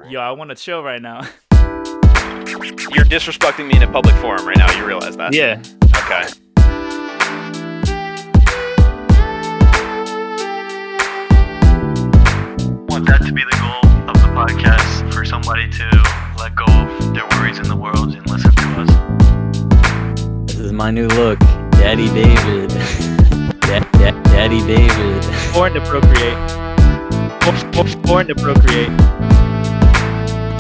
Yo, I want to chill right now. You're disrespecting me in a public forum right now. You realize that? Yeah. Okay. I want that to be the goal of the podcast, for somebody to let go of their worries in the world and listen to us. This is my new look, Daddy David. Daddy David. Born to procreate. Born to procreate.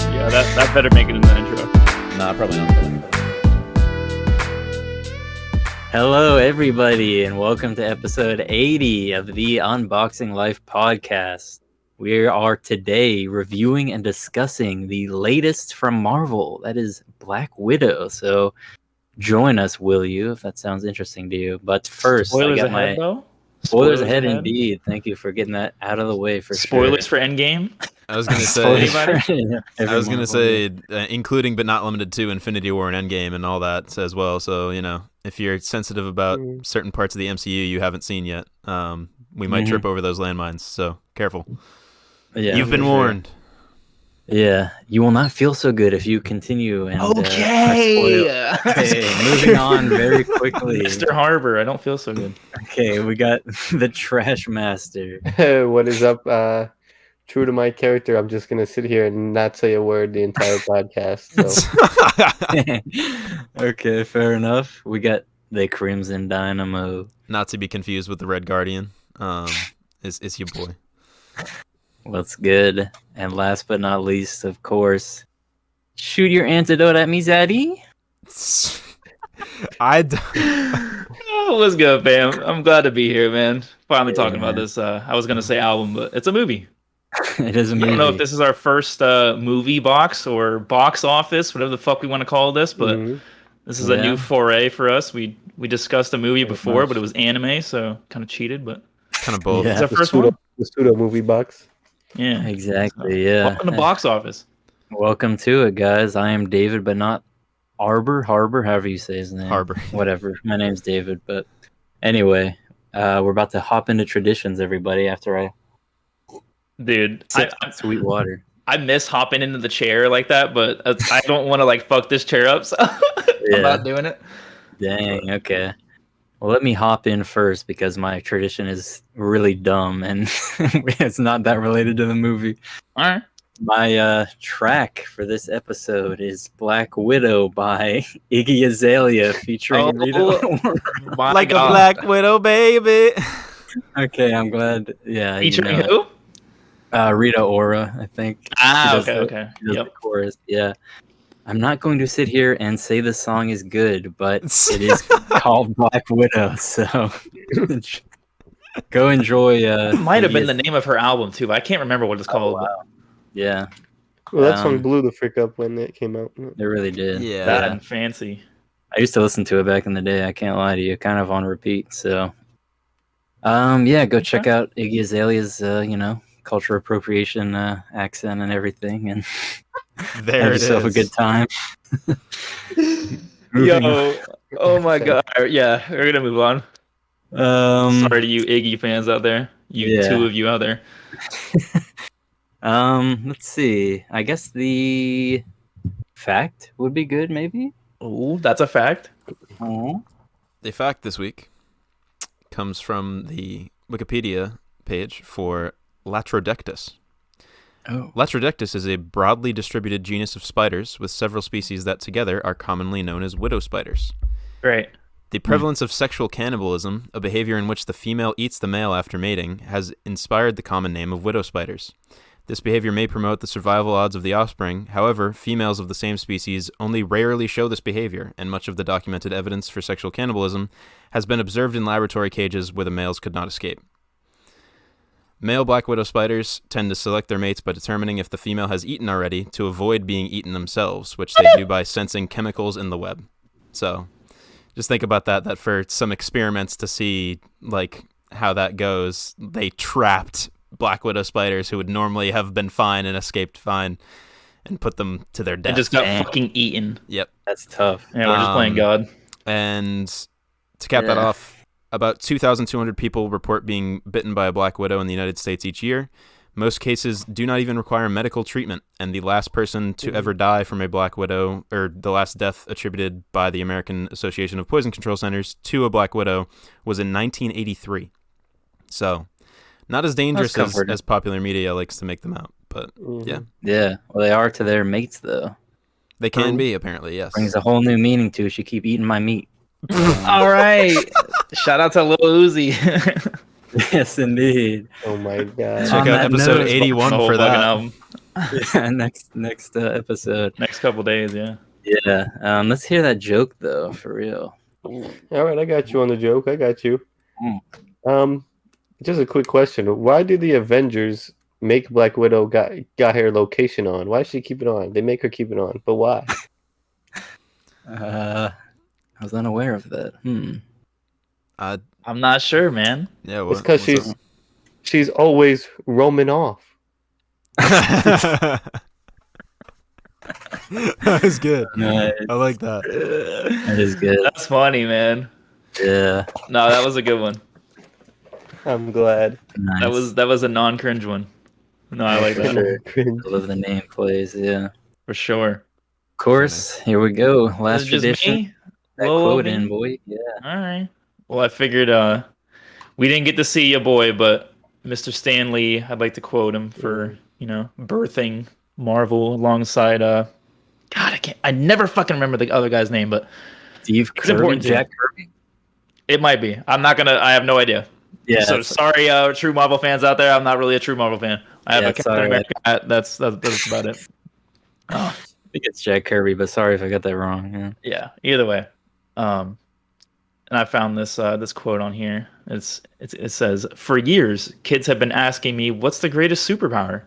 Yeah, that better make it in the intro. Nah, probably not. Hello, everybody, and welcome to episode 80 of the Unboxing Life podcast. We are today reviewing and discussing the latest from Marvel, that is Black Widow. So join us, will you, if that sounds interesting to you. But first, Spoilers I got ahead, though? Spoilers ahead, indeed. Thank you for getting that out of the way for Spoilers sure. for Endgame? I was gonna say, Everyone. including but not limited to Infinity War and Endgame and all that as well. So if you're sensitive about certain parts of the MCU you haven't seen yet, we might trip over those landmines. So careful. Yeah, You've been warned. Yeah, you will not feel so good if you continue. And, Okay. Moving on very quickly. Mr. Harbor, I don't feel so good. Okay, we got the Trash Master. What is up? True to my character, I'm just gonna sit here and not say a word the entire podcast. So Okay, fair enough. We got the Crimson Dynamo. Not to be confused with the Red Guardian. Is your boy. What's good? And last but not least, of course, shoot your antidote at me, Zaddy. What's good, fam? I'm glad to be here, man. Finally talking about this. I was going to say album, but it's a movie. It is a movie. I don't know if this is our first movie box or box office, whatever the fuck we want to call this, but this is a new foray for us. We discussed a movie before, but it was anime, so kind of cheated, but Kind of both. Yeah. it's our first one. the pseudo movie box. Yeah, Exactly, yeah. Welcome to box office. Welcome to it, guys. I am David, but not Harbor, however you say his name. Harbor. Whatever. My name's David, but anyway, we're about to hop into traditions, everybody, after I Dude, sip sweet water. I miss hopping into the chair like that, but I don't want to like fuck this chair up, so I'm not doing it. Dang, okay. Well, let me hop in first because my tradition is really dumb and it's not that related to the movie. All right. My track for this episode is Black Widow by Iggy Azalea featuring Rita Ora. Like a Black Widow, baby. Okay, I'm glad. Yeah. Featuring you know who? Rita Ora, I think. Ah, She does okay. She does the chorus. Yeah. I'm not going to sit here and say the song is good, but it is called Black Widow, so go enjoy. It might have been the Iggy name of her album too, but I can't remember what it's called. wow. Yeah, Well, that song blew the frick up when it came out. it really did. Yeah. Bad and fancy. I used to listen to it back in the day. I can't lie to you, kind of on repeat. So, yeah, go check out Iggy Azalea's, cultural appropriation accent and everything, and There have it yourself a is. good time. Moving Yo, oh my god. Yeah, we're gonna move on. on. Sorry to you Iggy fans out there. You two of you out there. Let's see. I guess the fact would be good, maybe. Oh, that's a fact. Oh. The fact this week comes from the Wikipedia page for Latrodectus. Oh. Latrodectus is a broadly distributed genus of spiders with several species that together are commonly known as widow spiders. Right. The prevalence of sexual cannibalism, a behavior in which the female eats the male after mating, has inspired the common name of widow spiders. This behavior may promote the survival odds of the offspring. However, females of the same species only rarely show this behavior, and much of the documented evidence for sexual cannibalism has been observed in laboratory cages where the males could not escape. Male black widow spiders tend to select their mates by determining if the female has eaten already to avoid being eaten themselves, which they do by sensing chemicals in the web. So, just think about that for some experiments to see like how that goes. They trapped black widow spiders who would normally have been fine and escaped fine and put them to their death. And just got fucking eaten. Yep. That's tough. Yeah, we're just playing God. And to cap that off, about 2,200 people report being bitten by a black widow in the United States each year. Most cases do not even require medical treatment, and the last person to ever die from a Black Widow, or the last death attributed by the American Association of Poison Control Centers to a Black Widow, was in 1983. So, not as dangerous as popular media likes to make them out, but yeah. Yeah, well, they are to their mates, though. They can be, apparently, yes. Brings a whole new meaning to it. You keep eating my meat. All right. Shout out to Lil Uzi. Yes, indeed. Oh my god. Check out episode 81 for that. Album. Yeah, next episode. Next couple days, yeah. Yeah. Let's hear that joke though, for real. All right, I got you on the joke. I got you. Just a quick question. Why do the Avengers make Black Widow got her location on? Why does she keep it on? They make her keep it on, but why? I was unaware of that. I'm not sure, man. Yeah, it's because she's always roaming off. That was good. Nice. I like that. That is good. That's funny, man. Yeah. No, that was a good one. I'm glad. Nice. That was a non-cringe one. No, I like that. I love the name plays, yeah. For sure. Of course, here we go. Last Is it just tradition. me? That Whoa, quote me? in, boy. Yeah. All right. Well, I figured we didn't get to see your boy, but Mr. Stan Lee, I'd like to quote him for, birthing Marvel alongside I never fucking remember the other guy's name, but Steve it's Kirby, important to Jack him. Kirby. It might be. I have no idea. Yeah. So sorry, true Marvel fans out there. I'm not really a true Marvel fan. I have a Captain America hat. That's about it. I think it's Jack Kirby, but sorry if I got that wrong. Yeah. Either way, and I found this quote on here. It says, "For years, kids have been asking me what's the greatest superpower.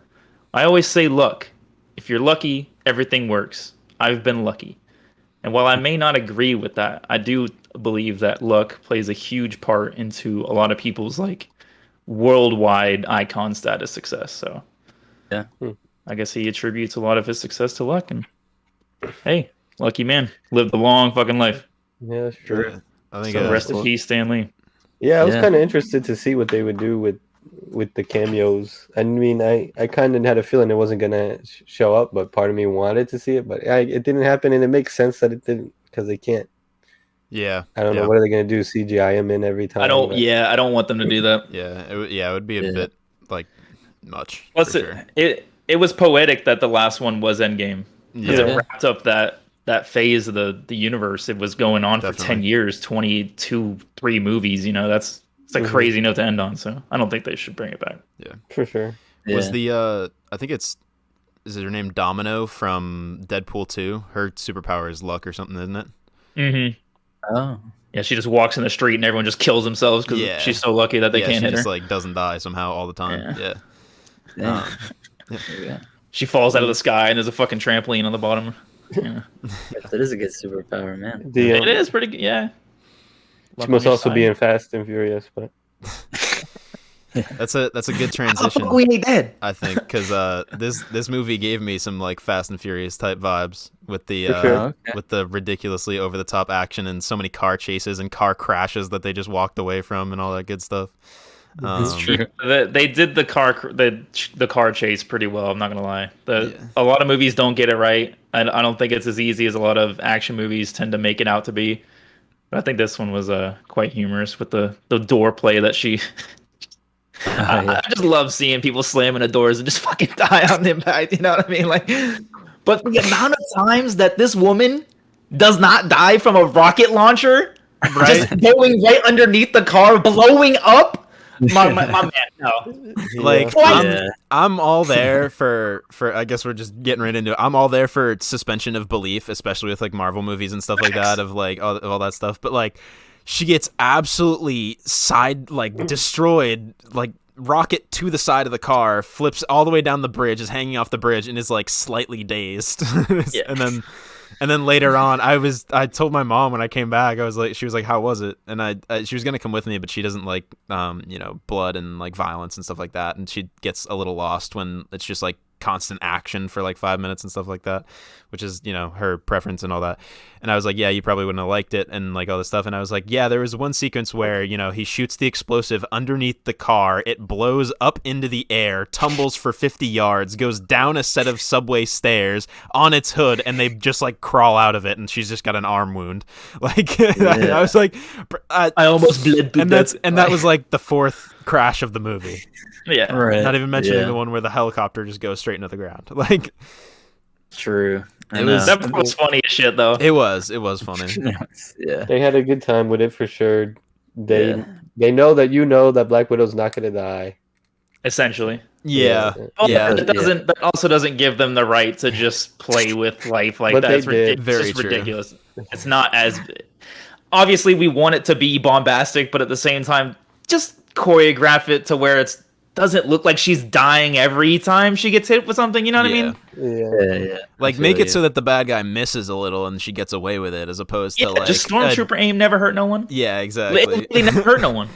I always say luck. If you're lucky, everything works. I've been lucky. And while I may not agree with that, I do believe that luck plays a huge part into a lot of people's worldwide icon status success. So yeah, I guess he attributes a lot of his success to luck. And hey, lucky man, lived a long fucking life. Yeah, that's true. Sure. I think So rest in peace, Stan Lee. Yeah, I was kind of interested to see what they would do with the cameos. I mean, I kind of had a feeling it wasn't gonna show up, but part of me wanted to see it, but it didn't happen, and it makes sense that it didn't because they can't. Yeah, I don't know what are they gonna do? CGI him in every time? I don't want them to do that. Yeah, it would be a bit much. Plus, it was poetic that the last one was Endgame because it wrapped up that phase of the universe. It was going on for 10 years, 3 movies. It's a crazy note to end on. So I don't think they should bring it back. Yeah, for sure. Was I think is her name Domino from Deadpool 2? Her superpower is luck or something, isn't it? Mm-hmm. Oh. Yeah, she just walks in the street and everyone just kills themselves because she's so lucky that they can't hit her. She just doesn't die somehow all the time. Yeah. She falls out of the sky and there's a fucking trampoline on the bottom. Yeah. That is a good superpower, man. It is pretty good. Yeah. She must also be in Fast and Furious, but that's a good transition. We ain't dead. I think because this movie gave me some Fast and Furious type vibes with the with the ridiculously over the top action and so many car chases and car crashes that they just walked away from and all that good stuff. It's true. They did the car chase pretty well. I'm not gonna lie. A lot of movies don't get it right. I don't think it's as easy as a lot of action movies tend to make it out to be. But I think this one was quite humorous with the door play that she. I just love seeing people slam into doors and just fucking die on impact. You know what I mean? But the amount of times that this woman does not die from a rocket launcher, just going right underneath the car, blowing up. My man, no. I'm all there for I guess we're just getting right into it. I'm all there for suspension of belief, especially with Marvel movies and stuff like that, of all that stuff. But she gets absolutely destroyed, rocket to the side of the car, flips all the way down the bridge, is hanging off the bridge, and is slightly dazed. And then later on, I told my mom when I came back, she was like, how was it? And she was gonna come with me, but she doesn't like blood and violence and stuff like that, and she gets a little lost when it's just constant action for like 5 minutes and stuff like that, which is, you know, her preference and all that. And I was like, yeah, you probably wouldn't have liked it and like all this stuff. And I was like, yeah, there was one sequence where, you know, he shoots the explosive underneath the car, it blows up into the air, tumbles for 50 yards, goes down a set of subway stairs on its hood, and they just like crawl out of it, and she's just got an arm wound. Like, I was like, I almost bled to death. And that was like the fourth crash of the movie. Yeah, Right. Not even mentioning the one where the helicopter just goes straight into the ground. Like, True. that was funny as shit though. it was funny. Yeah. They had a good time with it for sure. They know that that Black Widow's not gonna die. Essentially. Yeah. Well, Yeah. That also doesn't give them the right to just play with life like But that. they It's did. Very just true. ridiculous. It's not as obviously we want it to be bombastic, but at the same time, just choreograph it to where it doesn't look like she's dying every time she gets hit with something. You know what I mean? Yeah. Like, make it so that the bad guy misses a little and she gets away with it, as opposed to like just stormtrooper aim never hurt no one. Yeah, It exactly. literally never hurt no one.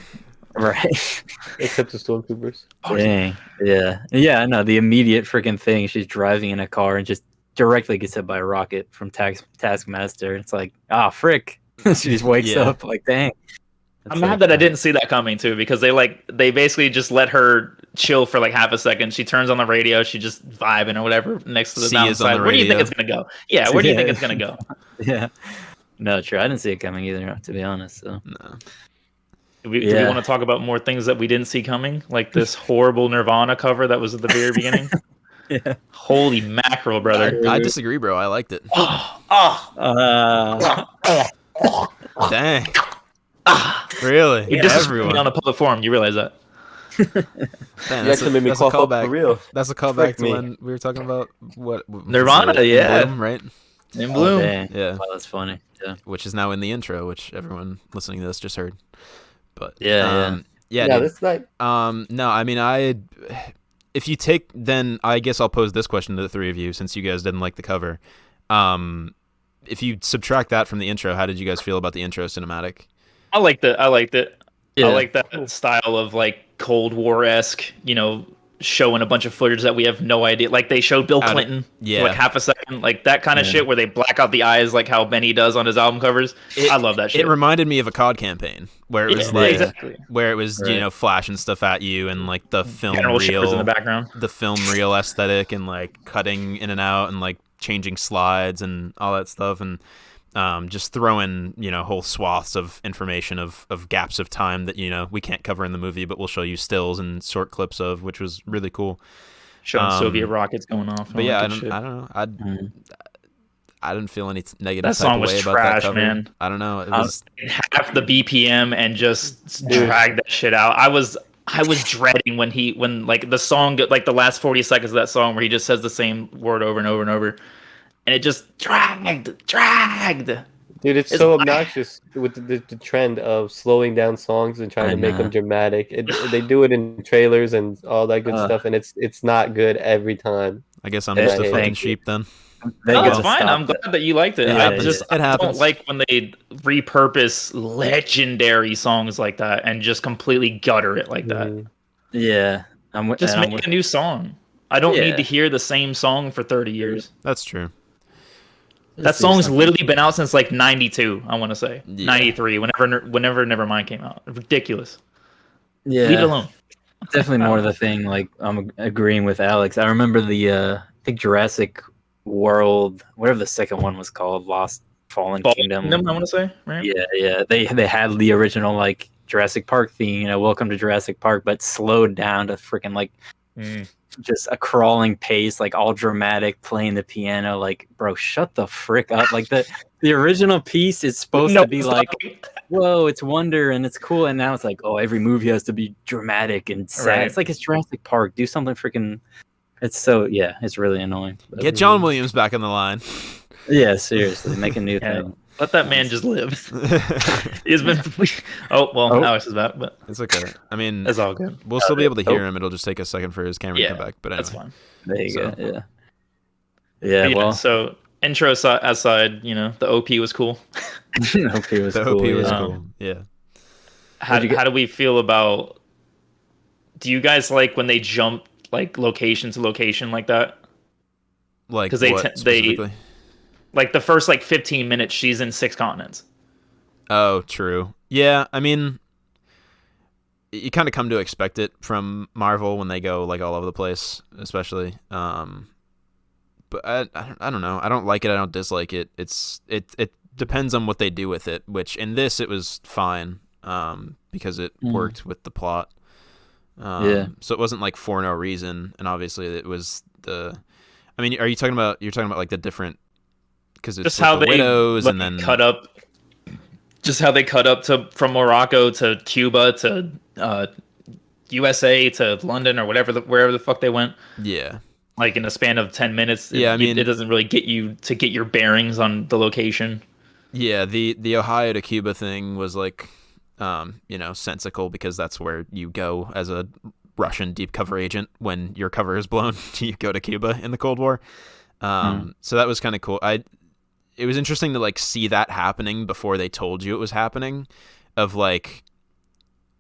Right. Except the stormtroopers. Dang. Yeah. Yeah, I know. The immediate freaking thing, she's driving in a car and just directly gets hit by a rocket from Taskmaster. It's like, frick. She just wakes up like, dang. I'm mad that I didn't see that coming too, because they basically just let her chill for like half a second. She turns on the radio, she just vibing or whatever next to the mountainside. Where do you think it's gonna go? Yeah, where do you think it's gonna go? Yeah. No, true. I didn't see it coming either, to be honest. So. No. Do we want to talk about more things that we didn't see coming, like this horrible Nirvana cover that was at the very beginning? Yeah. Holy mackerel, brother! I disagree, bro. I liked it. Dang. Really? You disrespect me on a public forum. You realize that? Damn, You actually made me cough up for real. That's a callback Frick to me. when we were talking about what Nirvana, yeah. Bloom, right? In Bloom. Dang. Yeah. Wow, that's funny. Yeah. Which is now in the intro, which everyone listening to this just heard. But Yeah, yeah, Yeah, dude. that's like No, I mean, if you take, then I guess I'll pose this question to the three of you, since you guys didn't like the cover. If you subtract that from the intro, how did you guys feel about the intro cinematic? I liked it. I liked Yeah. that style of like Cold War-esque, showing a bunch of footage that we have no idea. Like they showed Bill Clinton for like half a second, like that kind of shit where they black out the eyes, like how Benny does on his album covers. I love that shit. It reminded me of a COD campaign where it was where it was Right. flashing stuff at you and like the film General Shippers reel in the background. the film reel aesthetic and like cutting in and out and like changing slides and all that stuff, and just throwing whole swaths of information of gaps of time that we can't cover in the movie, but we'll show you stills and short clips of, which was really cool. Showing Soviet rockets going off. But yeah, I shit. don't know. I didn't feel any negative That type song of was way about trash, that cover. man. I don't know. It was half the BPM and just drag that shit out. I was dreading when like the song, like the last 40 seconds of that song where he just says the same word over and over and over, and it just dragged. Dude, it's so obnoxious with the trend of slowing down songs and trying to make them dramatic. They do it in trailers and all that good stuff, and it's not good every time. I guess I'm just a hate fucking it. sheep then. It's fine. I'm glad that you liked it. Yeah, I just it happens. don't like when they repurpose legendary songs like that and just completely gutter it like that. Yeah. Just make a new song. I don't need to hear the same song for 30 years. That's true. That song's literally been out since like 92, I want to say. Yeah. 93, whenever Nevermind came out. Ridiculous. Yeah. Leave it alone. Definitely more of the thing. Like I'm agreeing with Alex. I remember the I think Jurassic World, whatever the second one was called, Lost Fallen Kingdom. I want to say, right? Yeah. They had the original like Jurassic Park theme, Welcome to Jurassic Park, but slowed down to freaking like just a crawling pace, like all dramatic, playing the piano. Like, bro, shut the frick up. Like the original piece is supposed to be like, whoa, it's wonder and it's cool, and now it's like, oh, every movie has to be dramatic and sad. Right. It's like it's Jurassic Park. Do something freaking. It's it's really annoing. But Get John Williams back in the line. Yeah, seriously, make a new thing. Let that man just live. He's been. Alex is back, but It's okay. I mean, it's all good. we'll still be able to hear him. It'll just take a second for his camera to come back. But anyway. That's fine. There you So- go. Yeah. But Well, so intro aside, the OP was cool. OP was The cool. OP was yeah. cool. Yeah. How do we feel about? Do you guys like when they jump like location to location like that. Like 'Cause what they specifically? like the first like 15 minutes, she's in 6 continents. Oh, true. Yeah, I mean, you kind of come to expect it from Marvel when they go like all over the place, especially. But I don't know. I don't like it. I don't dislike it. It depends on what they do with it. Which in this it was fine, because it worked with the plot. So it wasn't like for no reason, and obviously it was the. I mean, you're talking about like the different, because it's Just with how the they widows like, and then cut up. Just how they cut up to from Morocco to Cuba to USA to London or wherever the fuck they went. yeah. Like in a span of 10 minutes. Yeah, I mean, it doesn't really get you to get your bearings on the location. Yeah, the Ohio to Cuba thing was like, sensical, because that's where you go as a Russian deep cover agent when your cover is blown. You go to Cuba in the Cold War. So that was kind of cool. It was interesting to like see that happening before they told you it was happening. Of like,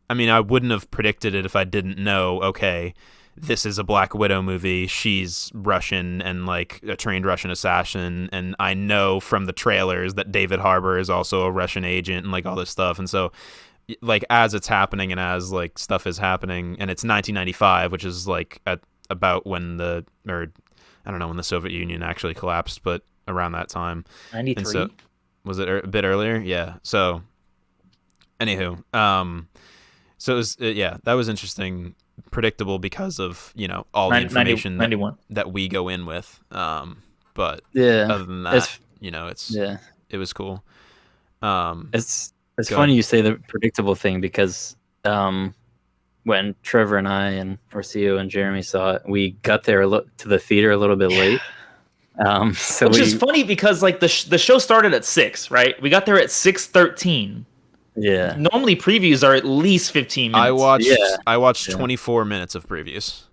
I mean, I wouldn't have predicted it if I didn't know. Okay, this is a Black Widow movie. She's Russian and like a trained Russian assassin. And I know from the trailers that David Harbour is also a Russian agent and like all this stuff. And so like as it's happening and as like stuff is happening, and it's 1995, which is like about when I don't know when the Soviet Union actually collapsed, but around that time. 93? And so, was it a bit earlier? Yeah. So anywho, so it was, that was interesting. Predictable because of all the information 91. that we go in with, but Yeah. other than that, it was cool. It's Go funny ahead. you say the predictable thing, because when Trevor and I and Orcio and Jeremy saw it, we got there to the theater a little bit late. Which is funny because like the show started at 6, right? We got there at 6:13. Yeah. Normally previews are at least 15 minutes. I watched 24 minutes of previews.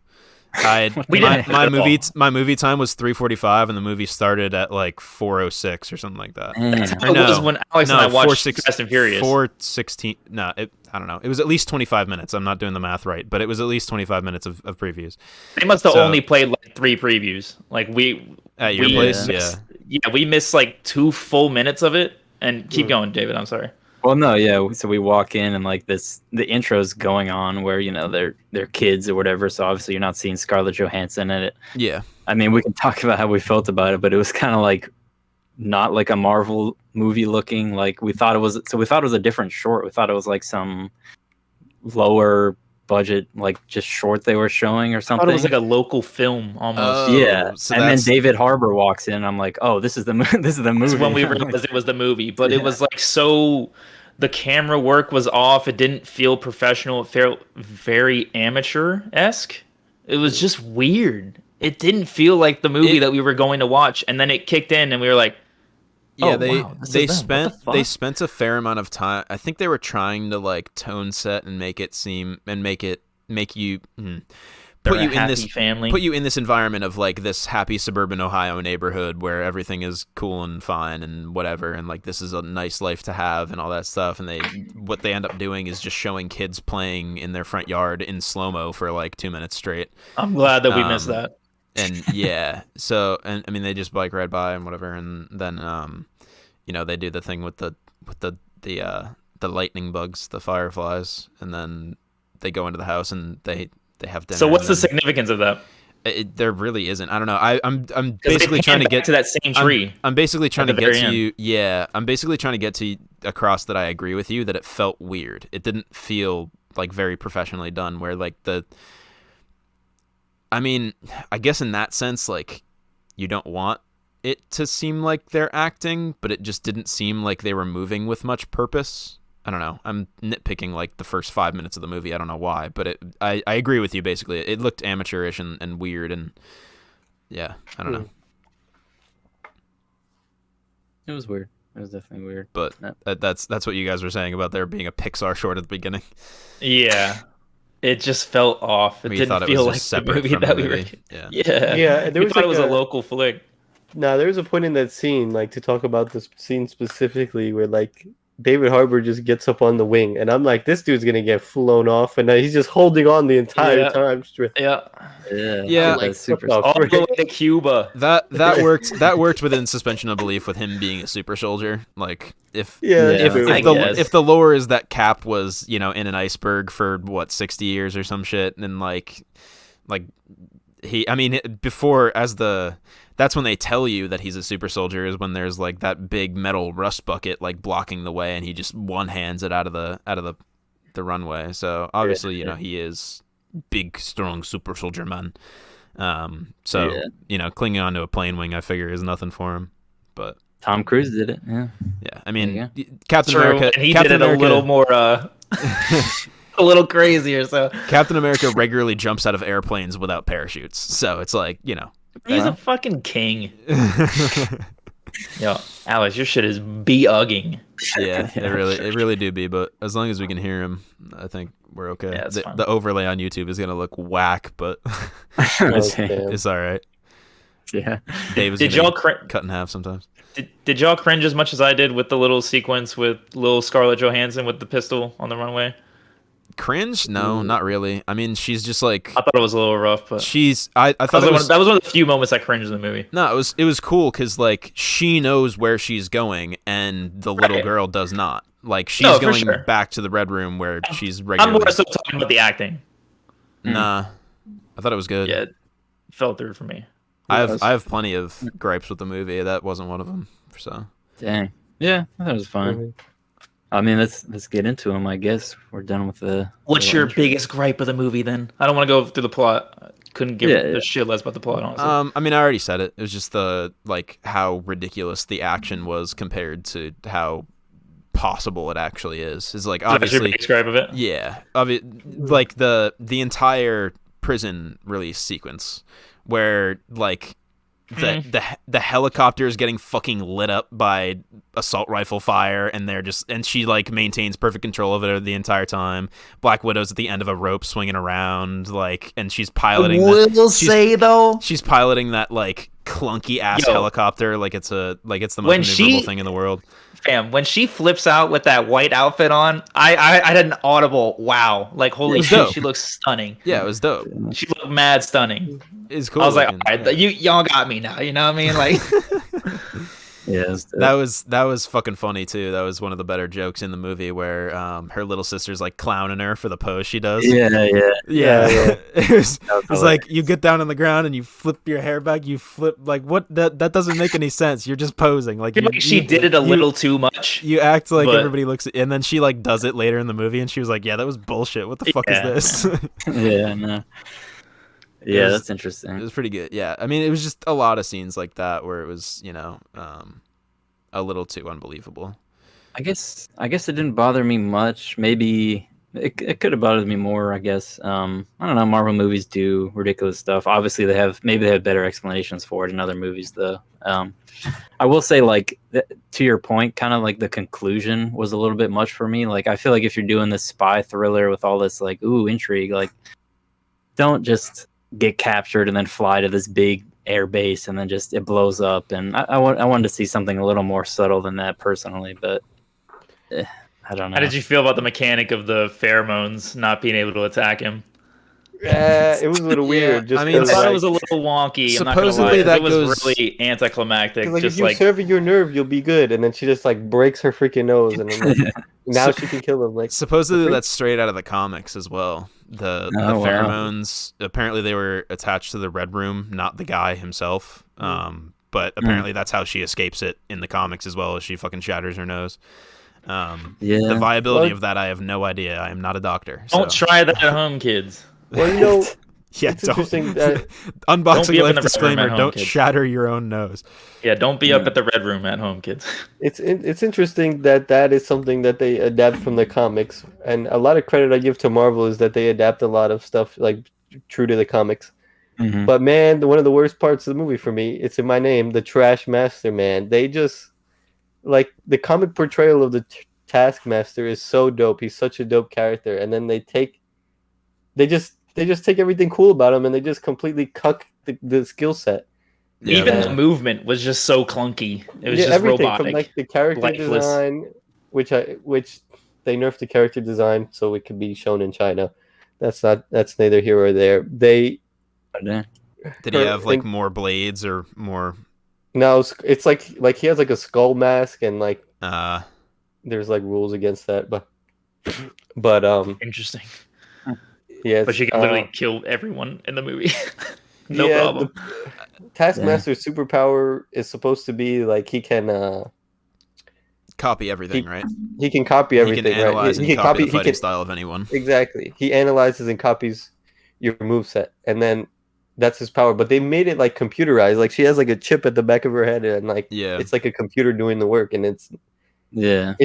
We didn't My movie time was 3:45, and the movie started at like 4:06 or something like that. That's how it was when Alex and I watched Fast and Furious. 4:16. No, I don't know. It was at least 25 minutes. I'm not doing the math right, but it was at least 25 minutes of previews. They must have only played like 3 previews. Like at your place, yeah, we missed like 2 full minutes of it. And keep going, David. I'm sorry. Well, no, yeah. So we walk in and like the intro's going on where they're kids or whatever. So obviously you're not seeing Scarlett Johansson in it. Yeah. I mean, we can talk about how we felt about it, but it was kind of like not like a Marvel movie looking. Like we thought it was. So we thought it was a different short. We thought it was like some lower budget, like just short they were showing or I something. thought it was like a local film almost. Yeah. So and then David Harbour walks in. I'm like, oh, this is the movie. That's when we realized it was the movie. But it was like so. The camera work was off. It didn't feel professional. It felt very amateur-esque. It was just weird. It didn't feel like the movie that we were going to watch. And then it kicked in, and we were like, yeah, wow, they spent a fair amount of time. I think they were trying to like tone set and make you put you in this family. Put you in this environment of like this happy suburban Ohio neighborhood where everything is cool and fine and whatever, and like this is a nice life to have and all that stuff. And what they end up doing is just showing kids playing in their front yard in slow-mo for like 2 minutes straight. I'm glad that we missed that. And so I mean they just bike right by and whatever, and then they do the thing with the lightning bugs, the fireflies, and then they go into the house and they have dinner. So what's the significance of that? There really isn't. I don't know. I'm basically trying to get to that same tree. I'm basically trying to the get very to you. Yeah, I'm basically trying to get to across that I agree with you that it felt weird. It didn't feel like very professionally done. Where like I mean, I guess in that sense, like you don't want it to seem like they're acting, but it just didn't seem like they were moving with much purpose. I don't know. I'm nitpicking like the first 5 minutes of the movie. I don't know why, but I agree with you basically. It looked amateurish and weird, and yeah, I don't know. It was weird. It was definitely weird. But that's what you guys were saying about there being a Pixar short at the beginning. Yeah. It just felt off. It didn't feel like the movie that we were. Yeah. There was thought like it was a local flick. No, there was a point in that scene, like to talk about this scene specifically, where like David Harbour just gets up on the wing, and I'm like, this dude's gonna get flown off, and he's just holding on the entire time. Yeah. Yeah, that's super. what the All the frick? way to Cuba. That worked. That worked within suspension of belief with him being a super soldier. Like if guess. the lore is that Cap was in an iceberg for 60 years or some shit, and like that's when they tell you that he's a super soldier, is when there's like that big metal rust bucket like blocking the way, and he just one hands it out of the runway. So obviously he is big, strong super soldier man. Clinging onto a plane wing, I figure, is nothing for him. But Tom Cruise did it. Yeah. I mean, There Captain True, America. and he Captain did it America, a little more, a little crazier. So Captain America regularly jumps out of airplanes without parachutes. So it's like he's a fucking king. Yo, Alex, your shit is be-ugging. Yeah, it really do be. But as long as we can hear him, I think we're okay. Yeah, it's fine. The overlay on YouTube is gonna look whack, but it's all right. Yeah. Dave is Did y'all cut in half sometimes. Did y'all cringe as much as I did with the little sequence with little Scarlett Johansson with the pistol on the runway? Cringe? No, not really. I mean, she's just like, I thought it was a little rough, but I thought that was one of the few moments I cringed in the movie. No, it was cool because like she knows where she's going and the little girl does not. Like she's going back to the Red Room where she's regularly. I'm more so talking about the acting. Nah, I thought it was good. Yeah, it fell through for me. I have plenty of gripes with the movie. That wasn't one of them. So dang, yeah, that was fun. I mean, let's get into them. I guess we're done with the. What's your biggest gripe of the movie? Then I don't want to go through the plot. I couldn't give a shit less about the plot. Honestly. I mean, I already said it. It was just how ridiculous the action was compared to how possible it actually is. Is like obviously. That's your biggest gripe of it? Yeah, like the entire prison release sequence where like. The helicopter is getting fucking lit up by assault rifle fire, and she like maintains perfect control of it the entire time. Black Widow's at the end of a rope swinging around, like, and she's piloting. She's piloting that like clunky ass helicopter, like it's the most maneuverable thing in the world. Fam, when she flips out with that white outfit on, I had an audible wow, like holy shit, dope. She looks stunning. Yeah, it was dope. She looked mad stunning. It's cool. I was like, all right, y'all got me now. You know what I mean? Like, yeah, that was fucking funny too. That was one of the better jokes in the movie where her little sister's like clowning her for the pose she does. Yeah. It was like you get down on the ground and you flip your hair back. You flip like what? That doesn't make any sense. You're just posing. Like she did it a little too much. You act like everybody looks, and then she like does it later in the movie, and she was like, "Yeah, that was bullshit. What the fuck is this?" Yeah, no. Yeah, that's interesting. It was pretty good. Yeah, I mean, it was just a lot of scenes like that where it was, a little too unbelievable. I guess it didn't bother me much. Maybe it could have bothered me more. I guess I don't know. Marvel movies do ridiculous stuff. Obviously, they have better explanations for it in other movies, though. I will say, like to your point, kind of like the conclusion was a little bit much for me. Like I feel like if you're doing this spy thriller with all this like intrigue, like don't just get captured and then fly to this big air base and then just it blows up. And I wanted to see something a little more subtle than that personally, but I don't know. How did you feel about the mechanic of the pheromones not being able to attack him? It was a little weird. Just I thought it was a little wonky. Supposedly that was really anticlimactic. Like just if you serve your nerve, you'll be good. And then she just like breaks her freaking nose, and then now she can kill him. Like supposedly that's straight out of the comics as well. The pheromones apparently they were attached to the Red Room, not the guy himself. But apparently that's how she escapes it in the comics as well, as she fucking shatters her nose. The viability of that I have no idea. I am not a doctor. Don't try that at home, kids. Well, it's interesting that unboxing life disclaimer: don't shatter your own nose. Yeah, don't be up at the Red Room at home, kids. It's interesting that is something that they adapt from the comics, and a lot of credit I give to Marvel is that they adapt a lot of stuff like true to the comics. Mm-hmm. But man, one of the worst parts of the movie for me, it's in my name, the Trash Master. Man, they just like the comic portrayal of the Taskmaster is so dope. He's such a dope character, and then they just take everything cool about him and they just completely cuck the skill set. Even the movement was just so clunky. It was just everything robotic. from like the character design, which they nerfed the character design so it could be shown in China. That's neither here or there. Did he have like more blades or more? No, it's like he has like a skull mask and like there's like rules against that, but Interesting. yeah. But she can literally kill everyone in the movie. No problem. Taskmaster's superpower is supposed to be like he can copy everything, right? He can copy everything. He can analyze right? and copy the fighting style of anyone. Exactly. He analyzes and copies your moveset, and then that's his power. But they made it like computerized. Like she has like a chip at the back of her head, and like it's like a computer doing the work, and it's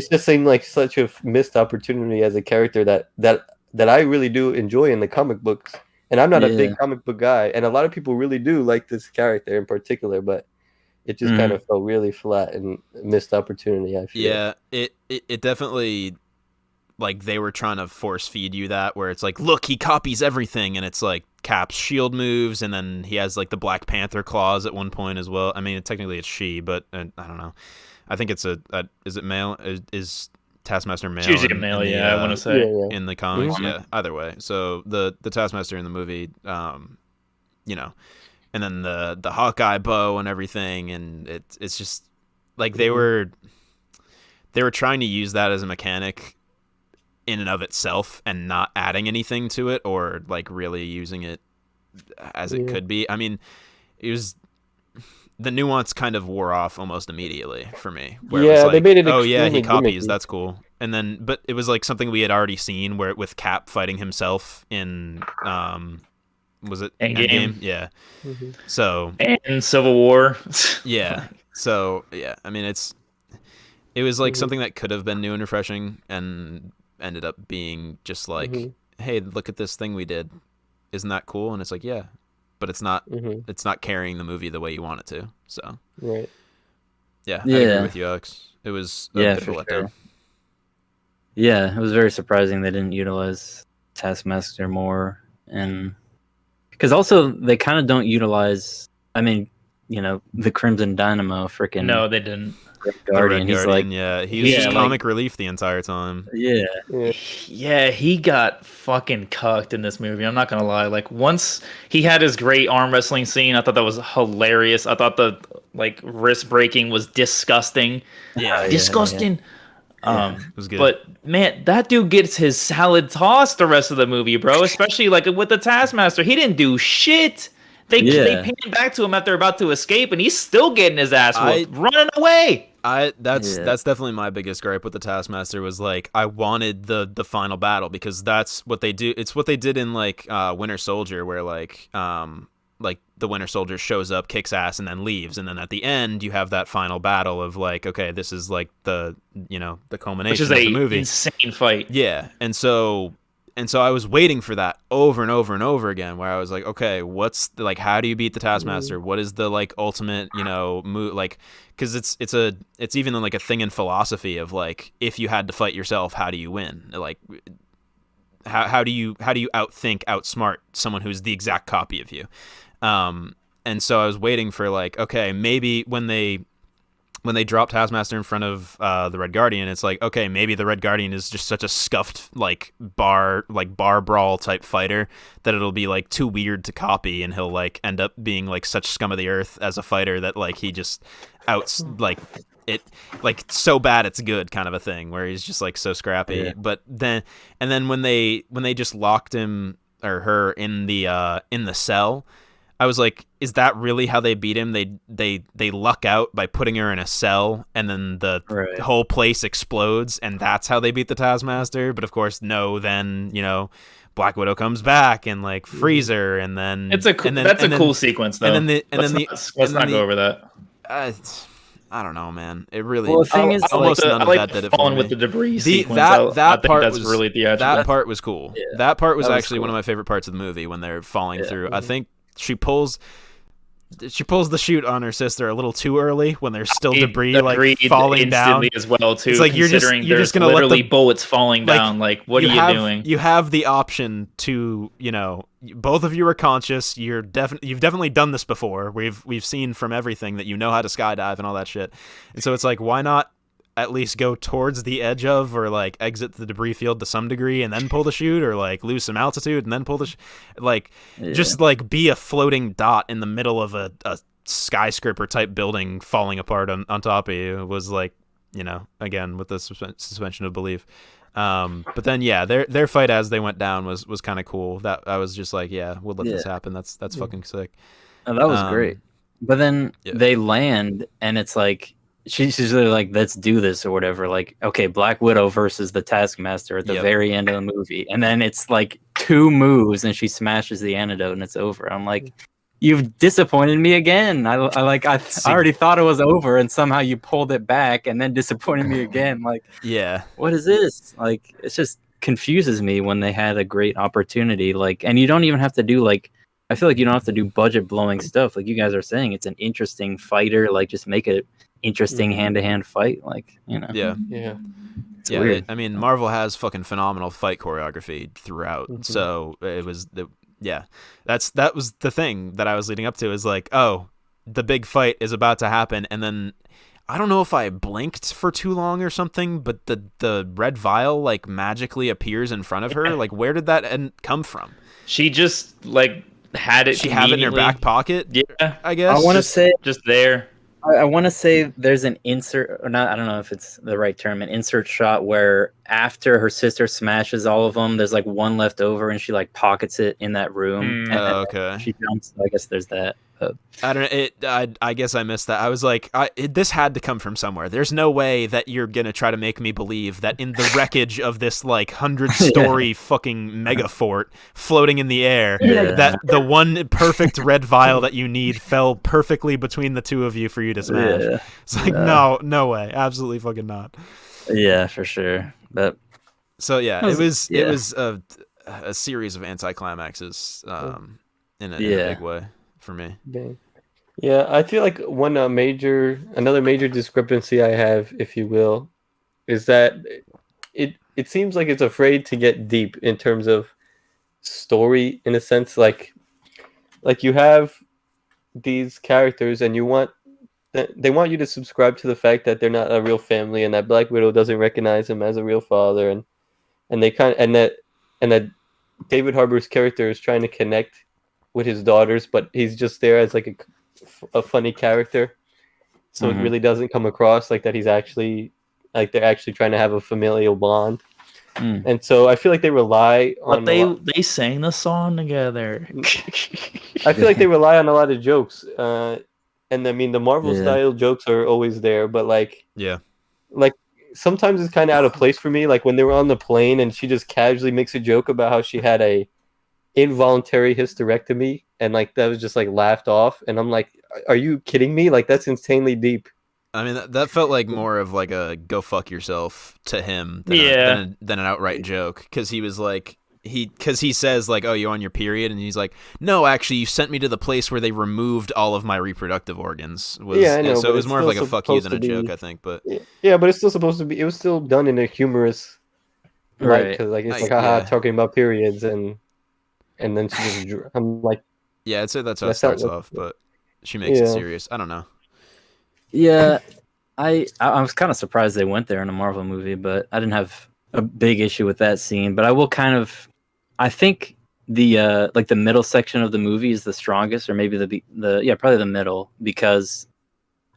just seemed like such a missed opportunity as a character that I really do enjoy in the comic books. And I'm not a big comic book guy, and a lot of people really do like this character in particular, but it just kind of felt really flat and missed opportunity, I feel. Yeah, it definitely, like, they were trying to force feed you that, where it's like, look, he copies everything, and it's like Cap's shield moves, and then he has like the Black Panther claws at one point as well. I mean, technically it's she, but I don't know. I think it's is it male? Is Taskmaster male? It's usually a male, I want to say. In the comics, either way. So the Taskmaster in the movie, you know, and then the Hawkeye bow and everything, and it's just like they were trying to use that as a mechanic in and of itself and not adding anything to it or like really using it as it could be. I mean, it was. The nuance kind of wore off almost immediately for me. Where it was like, they made it. Oh yeah, he copies. Gimmicky. That's cool. And then, but it was like something we had already seen, where with Cap fighting himself in, was it Endgame? Yeah. Mm-hmm. So and Civil War. yeah. So yeah, I mean, it was like something that could have been new and refreshing, and ended up being just like, hey, look at this thing we did. Isn't that cool? And it's like, yeah. But it's not. It's not carrying the movie the way you want it to. So, yeah, I agree with you, Alex. It was a bit of a letdown. Sure. Yeah, it was very surprising they didn't utilize Taskmaster more, and because also they kind of don't utilize. I mean, you know, the Crimson Dynamo, freaking no, they didn't. Guardian. He's like, he was just comic like, relief the entire time. Yeah, he got fucking cucked in this movie. I'm not gonna lie. Like once he had his great arm wrestling scene, I thought that was hilarious. I thought the like wrist breaking was disgusting. Disgusting. It was good. But man, that dude gets his salad tossed the rest of the movie, bro. Especially like with the Taskmaster, he didn't do shit. They pan back to him after about to escape, and he's still getting his ass whooped, running away. That's definitely my biggest gripe with the Taskmaster was like I wanted the final battle, because that's what they do. It's what they did in like Winter Soldier, where like the Winter Soldier shows up, kicks ass, and then leaves, and then at the end you have that final battle of like, okay, this is like the culmination of the movie. Insane fight. Yeah, and so I was waiting for that over and over and over again, where I was like, okay, what's like, how do you beat the Taskmaster? What is the like ultimate, move? Like, because it's even like a thing in philosophy of like, if you had to fight yourself, how do you win? Like, how do you outthink, outsmart someone who's the exact copy of you? And so I was waiting for like, okay, maybe when they drop Taskmaster in front of the Red Guardian, it's like, okay, maybe the Red Guardian is just such a scuffed like bar brawl type fighter that it'll be like too weird to copy, and he'll like end up being like such scum of the earth as a fighter that like he just like it like so bad it's good kind of a thing, where he's just like so scrappy. But then when they just locked him or her in the cell, I was like, is that really how they beat him? They luck out by putting her in a cell, and then the whole place explodes, and that's how they beat the Taskmaster. But of course, no. Then Black Widow comes back and like frees her, and then that's a cool sequence though. Let's not go over that. I don't know, man. It really the thing is, almost none of that did it for me. With the debris sequence. That part was really theatrical. That part was cool. Yeah. That part was actually one of my favorite parts of the movie, when they're falling through. I think she pulls the chute on her sister a little too early, when there's still debris like falling down as well too. It's like you're just gonna literally let bullets falling down. Like what are you doing? You have the option to both of you are conscious. You've definitely done this before. We've seen from everything that you know how to skydive and all that shit. And so it's like, why not at least go towards the edge of, or like exit the debris field to some degree and then pull the chute, or like lose some altitude and then pull the just like be a floating dot in the middle of a skyscraper type building falling apart on top of you was like, you know, again with the suspension of belief. But then their fight as they went down was kind of cool. That I was just like, we'll let this happen. That's fucking sick. Oh, that was great. But then they land, and it's like she's literally like, let's do this or whatever. Like, okay, Black Widow versus the Taskmaster at the very end of the movie, and then it's like 2 moves, and she smashes the antidote, and it's over. I'm like, you've disappointed me again. I already thought it was over, and somehow you pulled it back, and then disappointed me again. Like, what is this? Like, it just confuses me when they had a great opportunity. Like, and you don't even have to do like. I feel like you don't have to do budget blowing stuff. Like you guys are saying, it's an interesting fighter. Like just make it interesting hand-to-hand fight. Like, you know. Yeah. It's weird. I mean, Marvel has fucking phenomenal fight choreography throughout. So it was that was the thing that I was leading up to, is like, oh, the big fight is about to happen, and then I don't know if I blinked for too long or something, but the red vial like magically appears in front of her. Like, where did that come from? She just like had it. She had it in her back pocket. Yeah, I guess. I want to say just there. I want to say there's an insert, or not. I don't know if it's the right term. An insert shot where after her sister smashes all of them, there's like one left over, and she like pockets it in that room. Okay. She jumps. I guess there's that. I don't know. I guess I missed that. I was like, this had to come from somewhere. There's no way that you're gonna try to make me believe that in the wreckage of this like 100-story fucking mega fort floating in the air, that the one perfect red vial that you need fell perfectly between the two of you for you to smash. It's like no way, absolutely fucking not. Yeah, for sure. But so it was a series of anticlimaxes in a big way. For me. Yeah, I feel like another major discrepancy I have, if you will, is that it seems like it's afraid to get deep in terms of story, in a sense. Like you have these characters, and they want you to subscribe to the fact that they're not a real family, and that Black Widow doesn't recognize him as a real father, and that David Harbour's character is trying to connect with his daughters, but he's just there as like a funny character, so it really doesn't come across like that he's actually like they're actually trying to have a familial bond. And so I feel like they rely on. But they sang the song together. I feel like they rely on a lot of jokes, and I mean the Marvel style jokes are always there, but like sometimes it's kind of out of place for me. Like when they were on the plane and she just casually makes a joke about how she had a involuntary hysterectomy, and like that was just like laughed off, and I'm like, are you kidding me? Like that's insanely deep. I mean, that felt like more of like a go fuck yourself to him than an outright joke, because he was like he says like, oh, you on your period, and he's like, no, actually you sent me to the place where they removed all of my reproductive organs. I know, so it was more of like a fuck you than a joke, I think. But but it's still supposed to be, it was still done in a humorous light, because like it's like haha talking about periods, and then she just, I'm like, I'd say that's how it starts off, but she makes it serious. I don't know. Yeah, I was kind of surprised they went there in a Marvel movie, but I didn't have a big issue with that scene. But I will I think the like the middle section of the movie is the strongest, or maybe probably the middle, because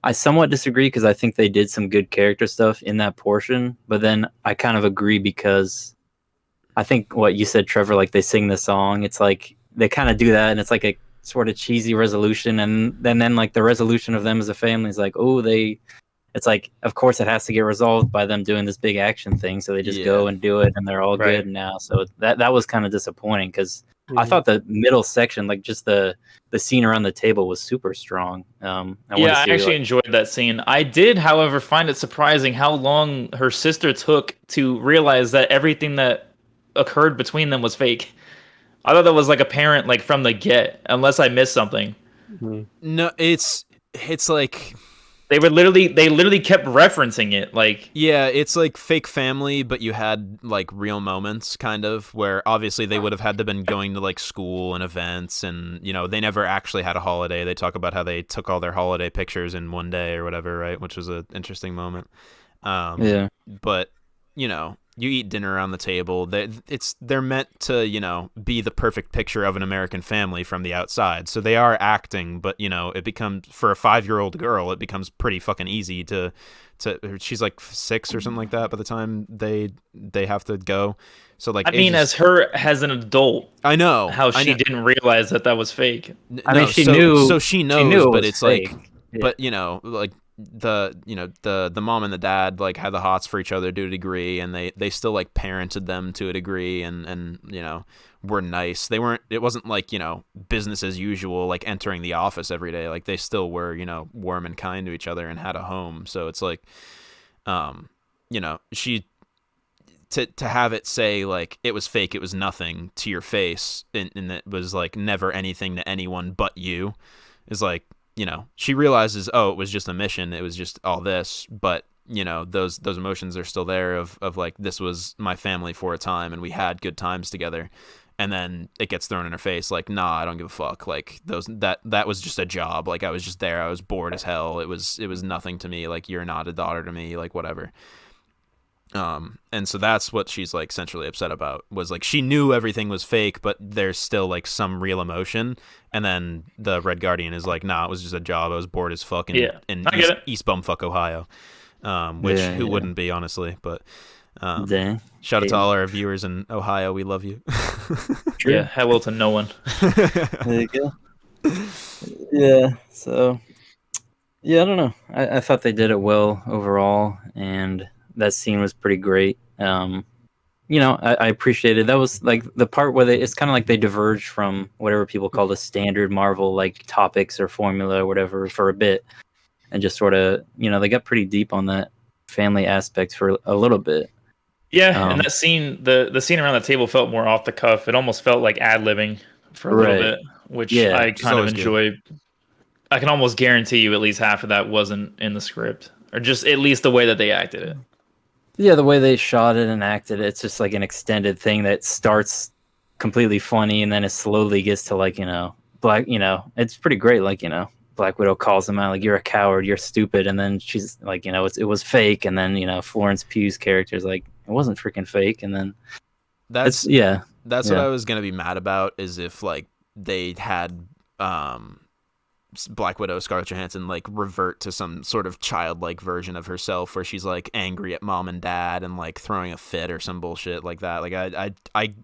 I somewhat disagree, because I think they did some good character stuff in that portion, but then I kind of agree, because I think what you said, Trevor, like they sing the song, it's like they kind of do that, and it's like a sort of cheesy resolution, and then like the resolution of them as a family is like, it's like, of course it has to get resolved by them doing this big action thing, so they just go and do it, and they're all good now. So that was kind of disappointing, because I thought the middle section, like just the scene around the table, was super strong. I actually enjoyed that scene. I did, however, find it surprising how long her sister took to realize that everything that occurred between them was fake. I thought that was like apparent, like from the get, unless I missed something. No, it's like they literally kept referencing it, like it's like fake family, but you had like real moments, kind of, where obviously they would have had to been going to like school and events, and they never actually had a holiday. They talk about how they took all their holiday pictures in one day or whatever, right? Which was an interesting moment. Yeah. But you know, you eat dinner around the table. They're meant to, you know, be the perfect picture of an American family from the outside. So they are acting, but you know, it becomes, for a 5-year-old girl, it becomes pretty fucking easy to. She's like 6 or something like that by the time they have to go. So like, I mean, as an adult, I know how she didn't realize that was fake. I mean, she knew. So she knows, she knew but it was it's fake. like, but you know, like the mom and the dad like had the hots for each other to a degree, and they still like parented them to a degree, and you know, were nice. It wasn't like, you know, business as usual, like entering the office every day. Like they still were, you know, warm and kind to each other and had a home. So it's like, you know, to have it say like it was fake, it was nothing to your face, and it was like never anything to anyone but you, is like, you know, she realizes, oh, it was just a mission, it was just all this, but you know, those emotions are still there of like, this was my family for a time and we had good times together, and then it gets thrown in her face like, nah, I don't give a fuck, like that was just a job, like I was just there, I was bored as hell, it was nothing to me, like you're not a daughter to me, like whatever. And so that's what she's like centrally upset about, was like she knew everything was fake, but there's still like some real emotion. And then the Red Guardian is like, nah, it was just a job, I was bored as fuck in East Bumfuck, Ohio. Which who wouldn't be, honestly, but Dang. shout out to all our viewers in Ohio, we love you. Yeah, hello to no one. There you go. Yeah, so yeah, I don't know. I thought they did it well overall, and that scene was pretty great. You know, I appreciated that. Was like the part where it's kind of like they diverged from whatever people call the standard Marvel like topics or formula or whatever for a bit, and just sort of, you know, they got pretty deep on that family aspect for a little bit. Yeah, and that scene, the scene around the table felt more off the cuff. It almost felt like ad-libbing for a little bit, which I kind of enjoy. I can almost guarantee you at least half of that wasn't in the script, or just at least the way that they acted it. Yeah, the way they shot it and acted it, it's just like an extended thing that starts completely funny and then it slowly gets to like, you know, it's pretty great. Like, you know, Black Widow calls him out like, you're a coward, you're stupid, and then she's like, you know, it was fake, and then, you know, Florence Pugh's character is like, it wasn't freaking fake, and then that's what I was gonna be mad about, is if like they had Black Widow, Scarlett Johansson, like revert to some sort of childlike version of herself where she's like angry at mom and dad and like throwing a fit or some bullshit like that. Like I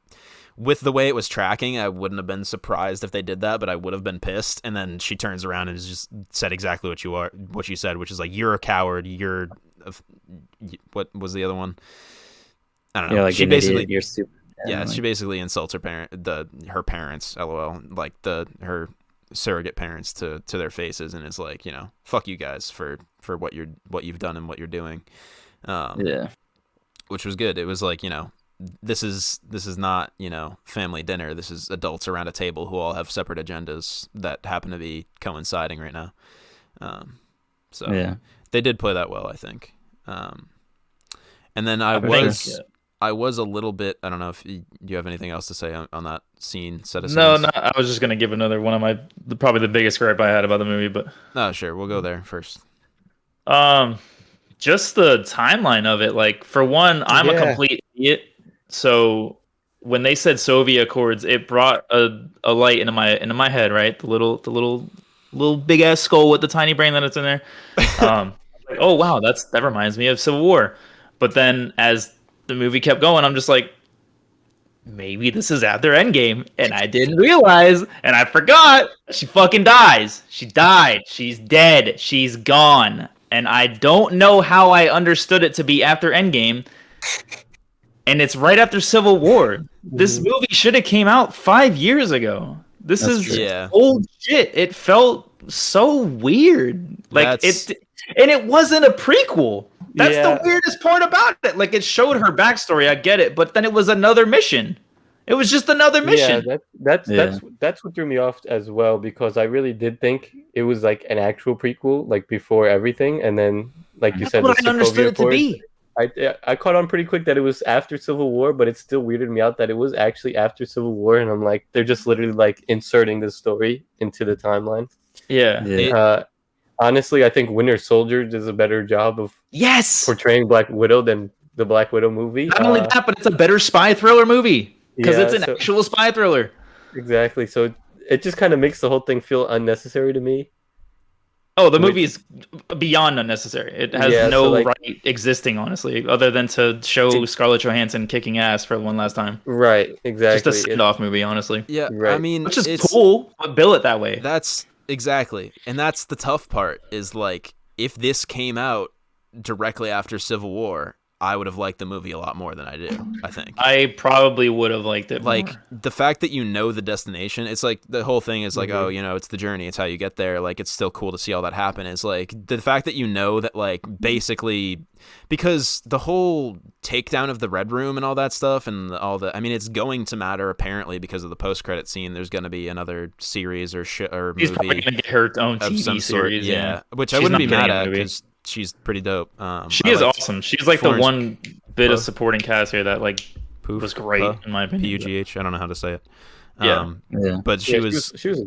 with the way it was tracking, I wouldn't have been surprised if they did that, but I would have been pissed. And then she turns around and just said exactly what you said, which is like, you're a coward. What was the other one? I don't know. You're like, she basically, idiot, you're stupid. Yeah, she basically insults her parents, LOL, like her surrogate parents to their faces, and is like, you know, fuck you guys for what you've done and what you're doing. Which was good. It was like, you know, this is not, you know, family dinner. This is adults around a table who all have separate agendas that happen to be coinciding right now. So they did play that well, I think. And then I was a little bit, I don't know if you have anything else to say on that scene set of scenes. No, I was just going to give another one of probably the biggest gripe I had about the movie, but no, sure, we'll go there first. Just the timeline of it. Like, for one, I'm a complete idiot, so when they said Soviet Accords, it brought a light into my head, right? The little big ass skull with the tiny brain that it's in there. Like, oh wow, that reminds me of Civil War. But then as the movie kept going, I'm just like, maybe this is after Endgame, and I didn't realize, and I forgot. She fucking dies. She died. She's dead. She's gone. And I don't know how I understood it to be after Endgame. And it's right after Civil War. This movie should have came out 5 years ago. This is old shit. It felt so weird. Like and it wasn't a prequel. That's the weirdest part about it. Like, it showed her backstory, I get it, but then it was another mission. It was just another mission. Yeah, that's what threw me off as well, because I really did think it was like an actual prequel, like before everything, and then like you said, what I understood it to be. I caught on pretty quick that it was after Civil War, but it still weirded me out that it was actually after Civil War, and I'm like, they're just literally like inserting this story into the timeline. Yeah. honestly, I think Winter Soldier does a better job of Yes. portraying Black Widow than the Black Widow movie. Not only that, but it's a better spy thriller movie because it's an so- actual spy thriller. Exactly. So it just kind of makes the whole thing feel unnecessary to me. Oh, the movie is beyond unnecessary. It has no like, right existing, honestly, other than to show Scarlett Johansson kicking ass for one last time. Right, exactly. Just a send-off movie, honestly. Yeah, Right. I mean, which is cool, but bill it that way. That's exactly, and that's the tough part. Is like if this came out directly after Civil War, I would have liked the movie a lot more than I do, I think. I probably would have liked it like more. The fact that you know the destination, it's like the whole thing is like, oh, you know, it's the journey, it's how you get there. Like, it's still cool to see all that happen. It's like the fact that you know that, like, basically, because the whole takedown of the Red Room and all that stuff and all the, I mean, it's going to matter apparently because of the post-credit scene. There's going to be another series or He's probably movie gonna get her own of TV some series. sort, yeah, which I She's wouldn't be not mad getting a at movie. because she's pretty dope. She is awesome. She's like the Florence one bit of Pugh. supporting cast here that like Poof, was great Puh, in my opinion. P-U-G-H, I don't know how to say it. Yeah. But she was she was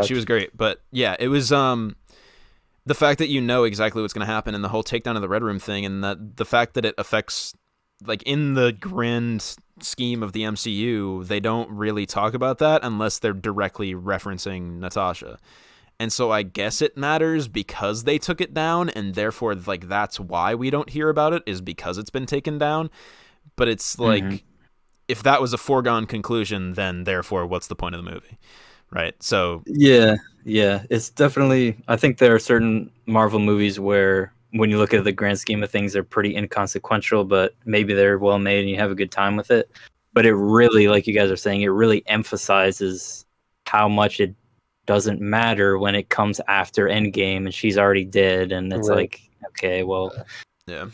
she was great. But yeah, it was the fact that you know exactly what's going to happen and the whole takedown of the Red Room thing, and that the fact that it affects, like, in the grand scheme of the MCU, they don't really talk about that unless they're directly referencing Natasha. And so I guess it matters because they took it down, and therefore, like, that's why we don't hear about it, is because it's been taken down. But it's like, if that was a foregone conclusion, then therefore, what's the point of the movie? Right? So yeah, it's definitely, I think there are certain Marvel movies where when you look at the grand scheme of things, they're pretty inconsequential, but maybe they're well made and you have a good time with it. But it really, like you guys are saying, it really emphasizes how much it doesn't matter when it comes after Endgame and she's already dead, and it's like, okay, well, yeah,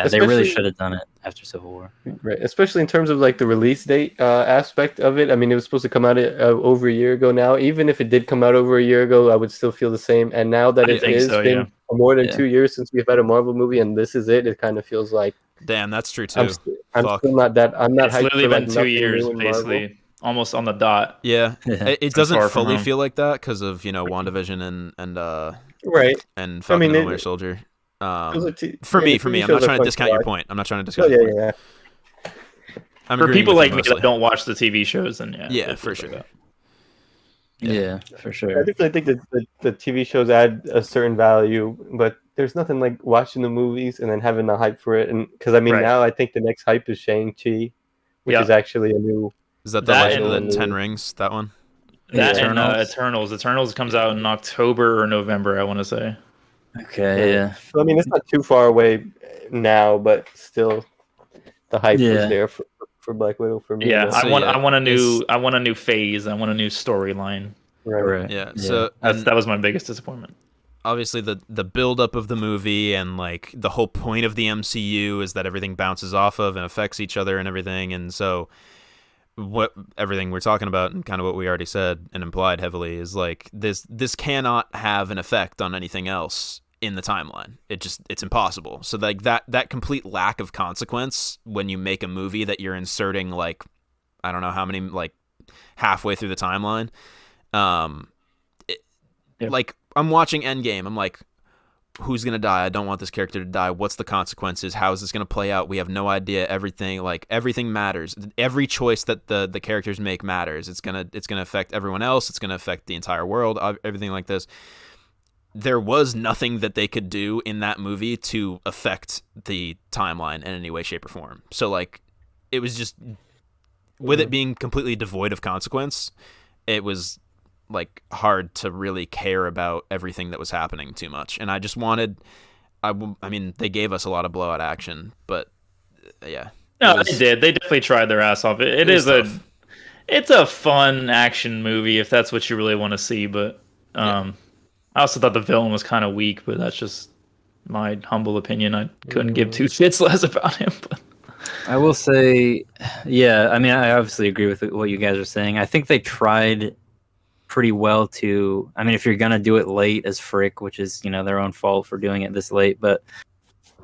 they really Especially- should have done it after Civil War. Right, especially in terms of like the release date aspect of it. I mean, it was supposed to come out over a year ago now. Even if it did come out over a year ago, I would still feel the same. And now that it has been more than 2 years since we've had a Marvel movie, and this is it, it kind of feels like, damn, that's true too. I'm still not that. I'm not It's hyped literally for like been 2 nothing years, new in Marvel. basically, almost on the dot. Yeah, it Far doesn't from fully home. feel like that because of, you know, WandaVision and Right. and Falcon and the Winter Soldier. For me, I'm not trying to discount your point. I'm not trying to discount your point. Yeah. I'm For agreeing people with like you me mostly. that don't watch the TV shows, and Yeah, it for feels like sure. that. Yeah, for I sure. definitely think that the TV shows add a certain value, but there's nothing like watching the movies and then having the hype for it. And because I mean, Right. now I think the next hype is Shang-Chi, which is actually a new. Is that the That Legend of and- the Ten Rings? That one? That Yeah. and Eternals. Eternals comes out in October or November, I want to say. Okay, yeah. So I mean, it's not too far away now, but still, the hype Yeah. was there for Black Widow for me. Yeah, but- So, I want a new it's- I want a new phase. I want a new storyline. right. Yeah. So That was my biggest disappointment. obviously the build up of the movie and like the whole point of the MCU is that everything bounces off of and affects each other and everything, and so what everything we're talking about and kind of what we already said and implied heavily is like this cannot have an effect on anything else in the timeline. It's impossible. So like that complete lack of consequence when you make a movie that you're inserting like I don't know how many like halfway through the timeline. Like I'm watching Endgame. I'm like, who's gonna die? I don't want this character to die. What's the consequences? How is this gonna play out? We have no idea. Everything matters. Every choice that the characters make matters. It's gonna affect everyone else. It's gonna affect the entire world. Everything like this. There was nothing that they could do in that movie to affect the timeline in any way, shape, or form. So like, it was just with it being completely devoid of consequence. It was like hard to really care about everything that was happening too much, and I just wanted. I mean, they gave us a lot of blowout action, but yeah. No, they did. They definitely tried their ass off. It is tough. it's a fun action movie if that's what you really want to see. But I also thought the villain was kind of weak, but that's just my humble opinion. I couldn't give two shits less about him. But. I will say, yeah, I mean, I obviously agree with what you guys are saying. I think they tried pretty well to, I mean, if you're going to do it late as Frick, which is, you know, their own fault for doing it this late, but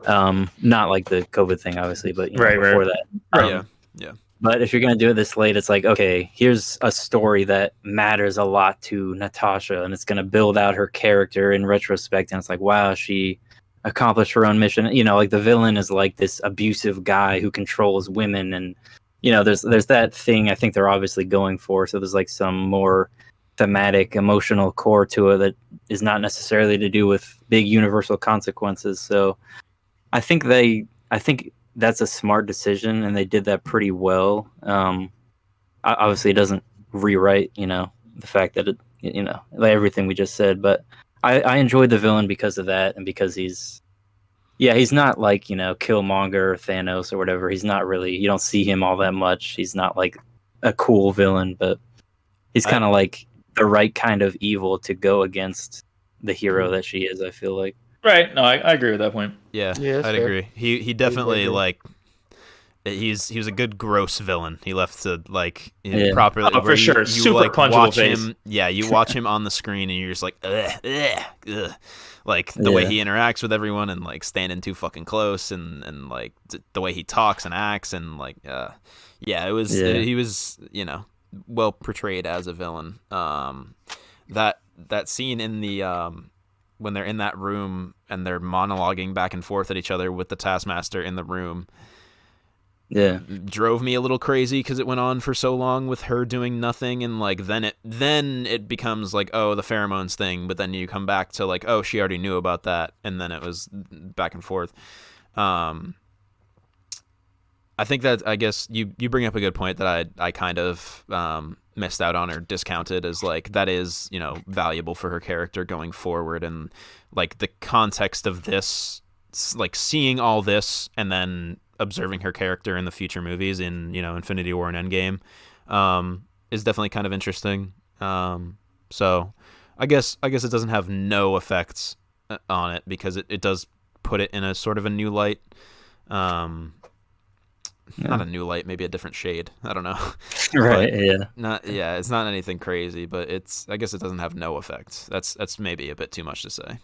not like the COVID thing, obviously, but you know, before that. Yeah. But if you're gonna do it this late, it's like, okay, here's a story that matters a lot to Natasha, and it's gonna build out her character in retrospect. And it's like, wow, she accomplished her own mission. Like the villain is like this abusive guy who controls women, and there's that thing I think they're obviously going for. So there's like some more thematic, emotional core to it that is not necessarily to do with big universal consequences. So I think that's a smart decision, and they did that pretty well. Obviously, it doesn't rewrite, the fact that like everything we just said. But I enjoyed the villain because of that, and because he's not like Killmonger or Thanos or whatever. He's not really. You don't see him all that much. He's not like a cool villain, but he's kind of like the right kind of evil to go against the hero that she is. I feel like. Right. No, I agree with that point. Yeah, that's I'd fair. agree. He definitely he was a good gross villain. He left to properly. Oh, for sure. Super punchable watch face. him. Yeah, you watch him on the screen and you're just like, ugh, ugh, ugh. Like the way he interacts with everyone and like standing too fucking close and like the way he talks and acts and it was he was well portrayed as a villain. That scene in the when they're in that room and they're monologuing back and forth at each other with the Taskmaster in the room, drove me a little crazy because it went on for so long with her doing nothing, and like then it becomes like, oh, the pheromones thing, but then you come back to like, oh, she already knew about that, and then it was back and forth. I think that, I guess you bring up a good point that I kind of missed out on or discounted as like that is valuable for her character going forward, and like the context of this, like seeing all this and then observing her character in the future movies in Infinity War and Endgame is definitely kind of interesting. So I guess it doesn't have no effects on it because it does put it in a sort of a new light. Not a new light, maybe a different shade. I don't know. Right. It's not anything crazy, but I guess it doesn't have no effects. That's maybe a bit too much to say,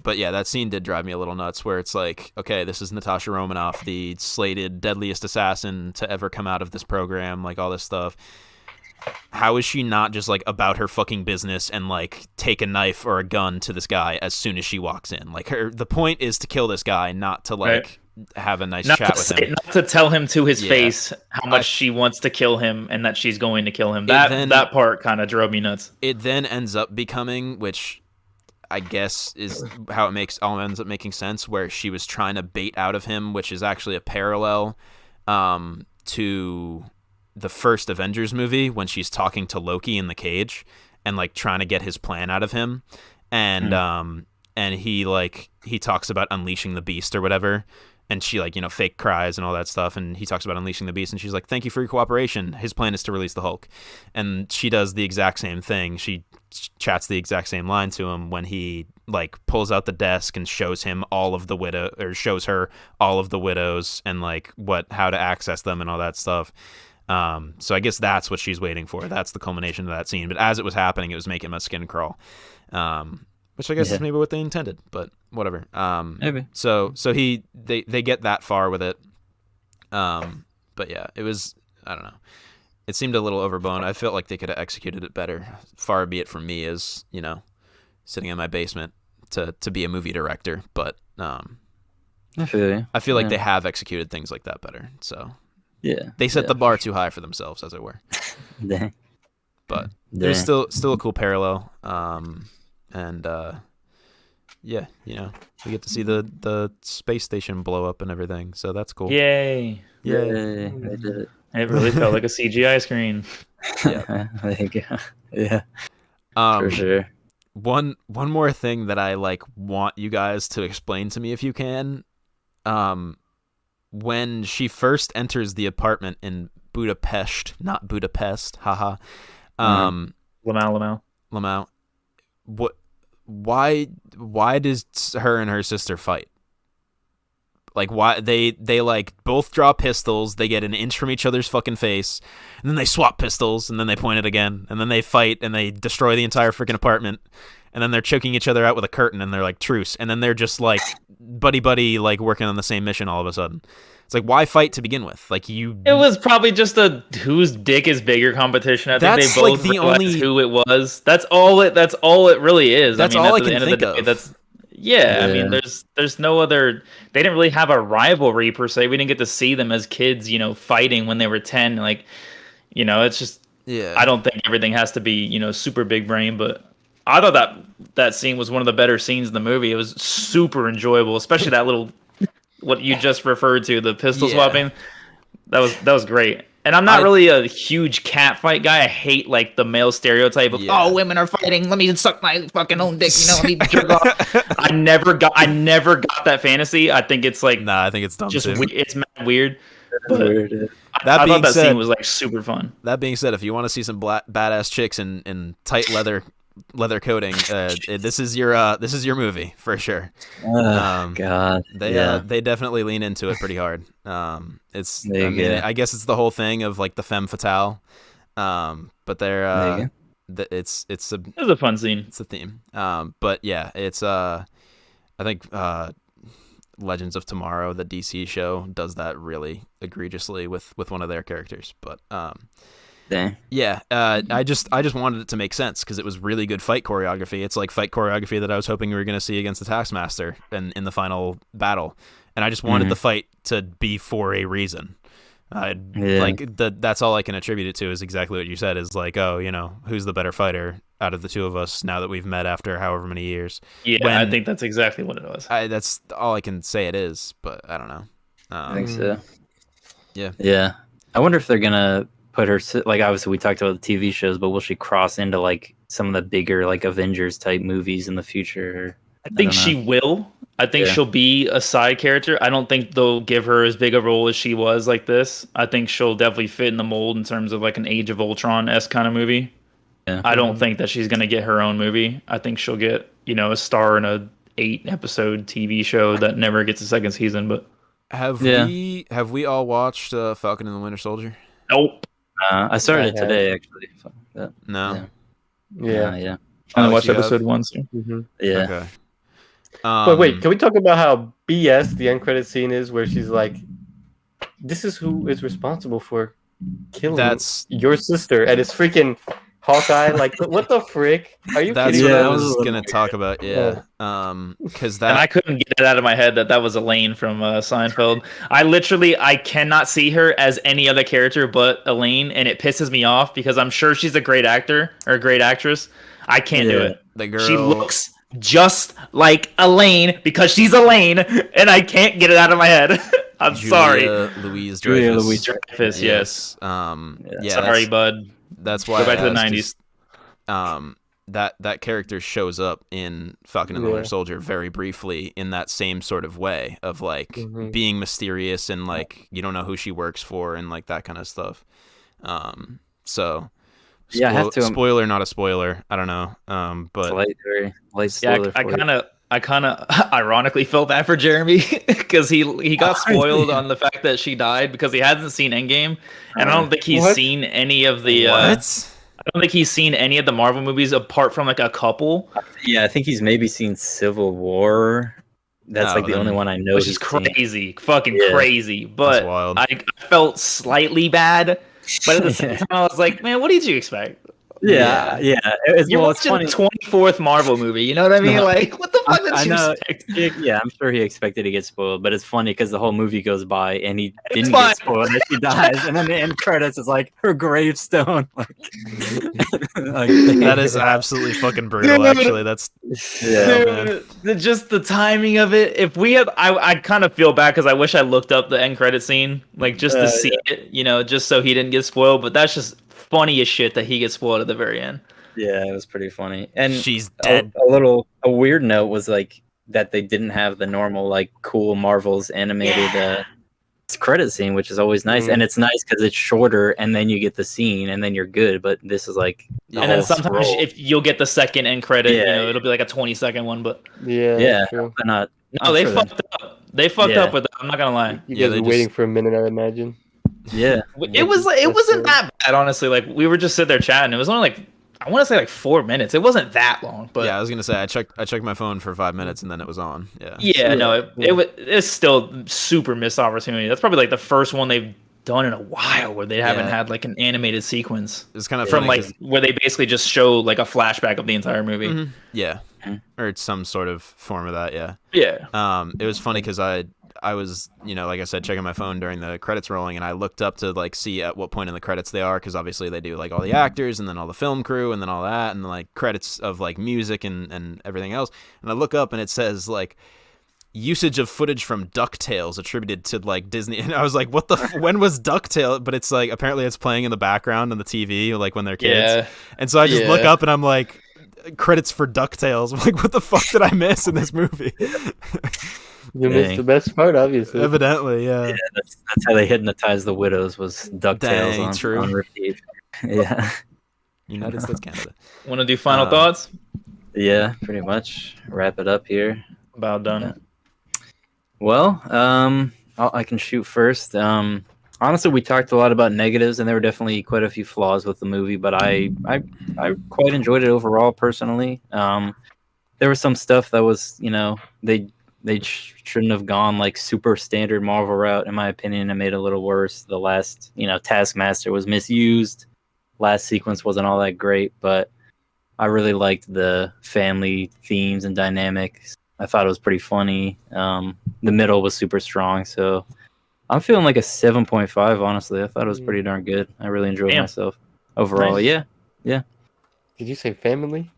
but yeah, that scene did drive me a little nuts where it's like, okay, this is Natasha Romanoff, the slated deadliest assassin to ever come out of this program, like all this stuff. How is she not just like about her fucking business and like take a knife or a gun to this guy as soon as she walks in? Like the point is to kill this guy, not to like have a nice chat with him. Not to tell him to his face how much she wants to kill him and that she's going to kill him. That part kind of drove me nuts. It then ends up becoming, which I guess is how it all ends up making sense, where she was trying to bait out of him, which is actually a parallel to the first Avengers movie when she's talking to Loki in the cage and like trying to get his plan out of him, and he talks about unleashing the beast or whatever, and she fake cries and all that stuff, and he talks about unleashing the beast, and she's like, thank you for your cooperation, his plan is to release the Hulk, and she does the exact same thing. She chats the exact same line to him when he like pulls out the desk and shows her all of the widows and like how to access them and all that stuff. So I guess that's what she's waiting for. That's the culmination of that scene. But as it was happening, it was making my skin crawl. Which I guess is maybe what they intended, but whatever. Maybe. So they get that far with it. But yeah, it was, I don't know. It seemed a little overblown. I felt like they could have executed it better. Far be it from me as, sitting in my basement to be a movie director, but I feel like they have executed things like that better. So yeah, they set the bar too high for themselves, as it were. Dang. But there's still a cool parallel. And yeah, we get to see the space station blow up and everything, so that's cool. Yay! They did it. It really felt like a CGI screen. Yeah. There you go. Yeah. For sure. One more thing that I want you guys to explain to me if you can. When she first enters the apartment in Budapest, not Budapest, haha. Lamau. Why does her and her sister fight? Like, why they like both draw pistols, they get an inch from each other's fucking face, and then they swap pistols, and then they point it again, and then they fight, and they destroy the entire freaking apartment, and then they're choking each other out with a curtain, and they're like, truce, and then they're just like buddy, like working on the same mission all of a sudden. It's like, why fight to begin with? Like, you... It was probably just a whose dick is bigger competition. I think That's they both like the realized only- who it was. That's all it really is. That's I mean, all at I the can end think of the day, of. that's yeah. I Yeah. mean, there's no other. They didn't really have a rivalry per se. We didn't get to see them as kids, fighting when they were 10. Like, it's just. Yeah. I don't think everything has to be, super big brain, but I thought that scene was one of the better scenes in the movie. It was super enjoyable, especially that little what you just referred to, the pistol Yeah. swapping. That was great. And I'm not really a huge cat fight guy. I hate like the male stereotype of women are fighting. Let me suck my fucking own dick. Let me jerk off. I never got that fantasy. I think it's like Nah, I think it's dumb just too. it's mad weird. But Weird. That I being thought that said- scene was like super fun. That being said, if you want to see some badass chicks in tight leather coating, this is your movie for sure. God. They definitely lean into it pretty hard. I guess it's the whole thing of like the femme fatale, but they're it's It was a fun scene. it's a theme. But yeah, it's I think Legends of Tomorrow, the DC show, does that really egregiously with one of their characters. But Dang. yeah, I just wanted it to make sense because it was really good fight choreography. It's like fight choreography that I was hoping we were going to see against the Taskmaster in the final battle, and I just wanted the fight to be for a reason. That's all I can attribute it to is exactly what you said. Is like, who's the better fighter out of the two of us now that we've met after however many years? Yeah, I think that's exactly what it was. That's all I can say it is, but I don't know. I think so. Yeah. Yeah. I wonder if they're gonna put her like, obviously we talked about the TV shows, but will she cross into like some of the bigger like Avengers type movies in the future? I think don't know. she will. I think she'll be a side character. I don't think they'll give her as big a role as she was like this. I think she'll definitely fit in the mold in terms of like an Age of Ultron-esque kind of movie. Yeah. I don't think that she's gonna get her own movie. I think she'll get, a star in a 8-episode TV show that never gets a second season. But Have we all watched Falcon and the Winter Soldier? nope. I started it I today actually. No. Yeah. Yeah. I Alex, watched you have? episode 1. So. Yeah. Okay. But wait, can we talk about how BS the end credit scene is, where she's like, "This is who is responsible for killing your sister," and it's freaking Hawkeye. Like, what the frick? Are you That's kidding what me? I was gonna talk about. Yeah. Because And I that couldn't get it out of my head that was Elaine from Seinfeld. I cannot see her as any other character but Elaine, and it pisses me off because I'm sure she's a great actor or a great actress. I can't do it. the girl. She looks just like Elaine because she's Elaine, and I can't get it out of my head. I'm sorry. Julia Louise Dreyfus, yes. Yeah. Sorry, bud. That's why Go back I to the asked, 90s. That character shows up in Falcon and the Winter Soldier very briefly in that same sort of way of like being mysterious and like you don't know who she works for and like that kind of stuff. So Yeah, I have to. Spoiler, not a spoiler. I don't know. But Very light Yeah, spoiler. I kind of ironically felt bad for Jeremy because he got spoiled on the fact that she died because he hasn't seen Endgame, and I don't think he's seen any of the. I don't think he's seen any of the Marvel movies apart from like a couple. Yeah, I think he's maybe seen Civil War. That's like the only one I know. Which is crazy, fucking crazy. But That's wild. I felt slightly bad, but at the same time, I was like, man, what did you expect? Yeah. You're watching the 24th Marvel movie, you know what I mean? Like, what the fuck did you expect? Yeah, I'm sure he expected to get spoiled, but it's funny because the whole movie goes by and he didn't fine. get spoiled and she dies, and then the end credits is like her gravestone. Like that is absolutely fucking brutal. Actually, that's just the timing of it. If we had, I kind of feel bad because I wish I looked up the end credit scene, like just to see it, just so he didn't get spoiled. But that's just funny as shit that he gets spoiled at the very end. Yeah, it was pretty funny. And she's dead. A weird note was like that they didn't have the normal like cool Marvel's animated credit scene, which is always nice. And it's nice because it's shorter, and then you get the scene, and then you're good. But this is like, and then sometimes if you'll get the second end credit, it'll be like a 20-second one. But yeah, but not. No, they fucked up. They fucked Yeah. up with that. I'm not gonna lie. You Yeah, guys they were waiting for a minute, I imagine. Yeah. It wasn't that bad, honestly. Like we were just sitting there chatting. It was only like I want to say like 4 minutes. It wasn't that long, but Yeah, I was gonna say I checked my phone for 5 minutes and then it was on. Yeah. yeah, no, it's still super missed opportunity. That's probably like the first one they've done in a while where they haven't Yeah. had like an animated sequence It's kind of from funny like where they basically just show like a flashback of the entire movie. Mhm. Yeah, or it's some sort of form of that. Yeah. Yeah. It was funny because I was, like I said, checking my phone during the credits rolling, and I looked up to like see at what point in the credits they are, because obviously they do like all the actors and then all the film crew and then all that, and then, like credits of like music and everything else. And I look up and it says like usage of footage from DuckTales attributed to like Disney, and I was like, what the when was DuckTales? But it's like apparently it's playing in the background on the TV like when they're kids. Yeah. And so I just look Yeah. up and I'm like, credits for DuckTales. I'm like, what the fuck did I miss in this movie? You missed Dang. the best part, obviously. Evidently, yeah. Yeah, that's how they hypnotized the widows was Dang, DuckTales true. on repeat. Yeah. United States, Canada. Want to do final Um, thoughts? Yeah, pretty much. Wrap it up here. About done. Well, I can shoot first. Honestly, we talked a lot about negatives, and there were definitely quite a few flaws with the movie, but I quite enjoyed it overall, personally. There was some stuff that was, they shouldn't have gone like super standard Marvel route, in my opinion. It made it a little worse. The last, Taskmaster was misused. Last sequence wasn't all that great, but I really liked the family themes and dynamics. I thought it was pretty funny. The middle was super strong, so I'm feeling like a 7.5, honestly. I thought it was pretty darn good. I really enjoyed Damn. myself overall. Nice. Yeah. Did you say family?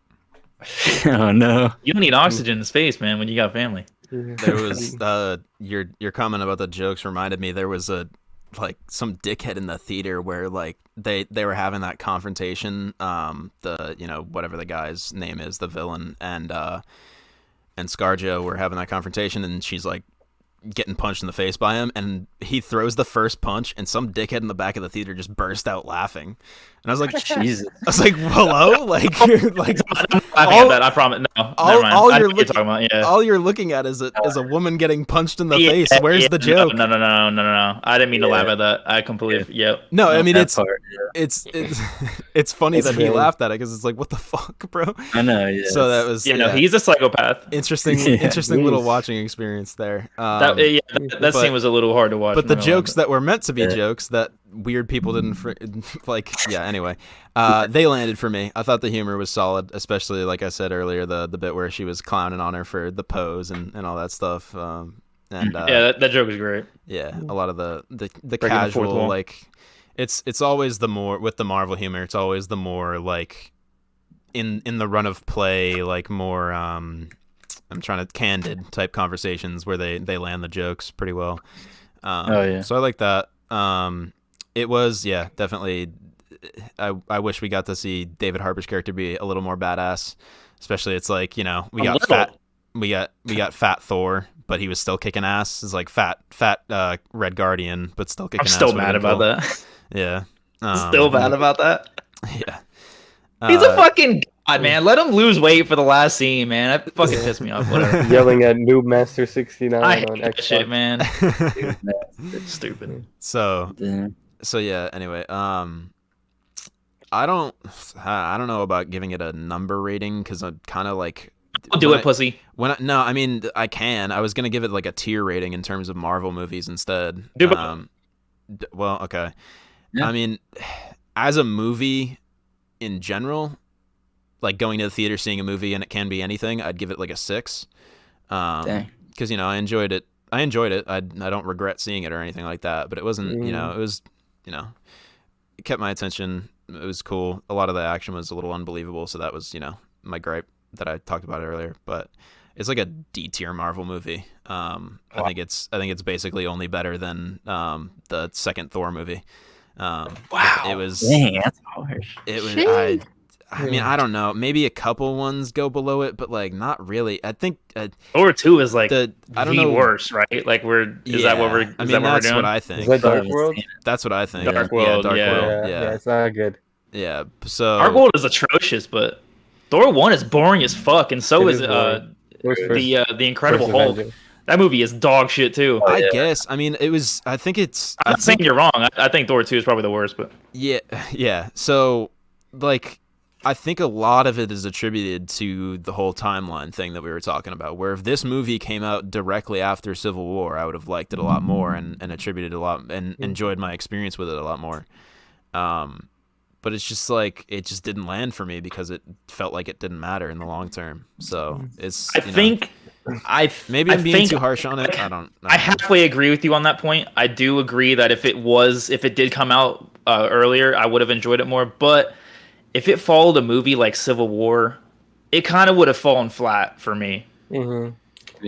Oh, no. You don't need oxygen in space, man, when you got family. There was your comment about the jokes reminded me there was some dickhead in the theater where like they were having that confrontation, whatever the guy's name is, the villain, and ScarJo were having that confrontation, and she's like getting punched in the face by him, and he throws the first punch, and some dickhead in the back of the theater just burst out laughing, and I was like, Jesus. I was like, hello, like you're like I'm laughing at that. I promise. No, never mind. all I know you're what you're talking about. Yeah. all you're looking at is a woman getting punched in the Yeah, face. Where's yeah, the joke? No. I didn't mean to laugh at that. I completely. Yep. No, I mean That it's part, yeah. it's funny It's that he really- laughed at it because it's like, what the fuck, bro? I know, yeah. So that was Yeah, no, he's a psychopath. interesting, Yeah, interesting little jeez. watching experience there. That that but- scene was a little hard to watch. But the I'm not gonna lie. jokes that were meant to be Yeah. jokes that weird people didn't like. Yeah. Anyway, they landed for me. I thought the humor was solid, especially like I said earlier, the bit where she was clowning on her for the pose and all that stuff. Yeah, that joke was great. Yeah, a lot of the the fourth casual wall. like it's always the more with the Marvel humor, it's always the more like in the run of play, like more I'm trying to candid type conversations where they land the jokes pretty well. Oh, yeah. So I like that. It was definitely I wish we got to see David Harbour's character be a little more badass. Especially it's like, we got fat Thor, but he was still kicking ass. It's like fat Red Guardian, but still kicking I'm ass. still would've mad been about cool. that. Yeah. Still mad about that. Yeah. He's a fucking god, man. Let him lose weight for the last scene, man. That fucking pissed me off. Whatever. Yelling at Noob Master 69 I on hate that Xbox. shit, man. It's stupid. So Yeah. yeah, anyway, I don't know about giving it a number rating because I'm kind of like I'll do it, pussy. no, I mean I can. I was gonna give it like a tier rating in terms of Marvel movies instead. Do both. Well, okay. Yeah. I mean, as a movie in general, like going to the theater seeing a movie and it can be anything, I'd give it like a 6. Dang. Because I enjoyed it. I don't regret seeing it or anything like that. But it wasn't. It was. It kept my attention. It was cool. A lot of the action was a little unbelievable. So that was my gripe that I talked about earlier. But it's like a D tier Marvel movie. I think it's basically only better than the second Thor movie. Wow. It was. Dang, that's harsh. It was. I mean, I don't know. Maybe a couple ones go below it, but like not really. I think Thor 2 is like I don't the know. worst, right? Like is that what we're? Is I mean, that what we're that's doing? what I Is think. that Dark World? That's what I think. Dark World, Dark yeah. World. Yeah, it's not good. Yeah. So Dark World is atrocious, but Thor 1 is boring as fuck, and so It is is boring. Where's first- the Incredible first Hulk. Avenger? That movie is dog shit too. I guess. I mean, it was. I think it's. I'm not saying you're wrong. I think Thor 2 is probably the worst, but Yeah. So, like, I think a lot of it is attributed to the whole timeline thing that we were talking about. Where if this movie came out directly after Civil War, I would have liked it a lot more and attributed a lot and enjoyed my experience with it a lot more. But it's just like it just didn't land for me because it felt like it didn't matter in the long term. So it's. Maybe I'm being too harsh on it. I don't know. I halfway agree with you on that point. I do agree that if it did come out earlier, I would have enjoyed it more. But if it followed a movie like Civil War, it kind of would have fallen flat for me. Maybe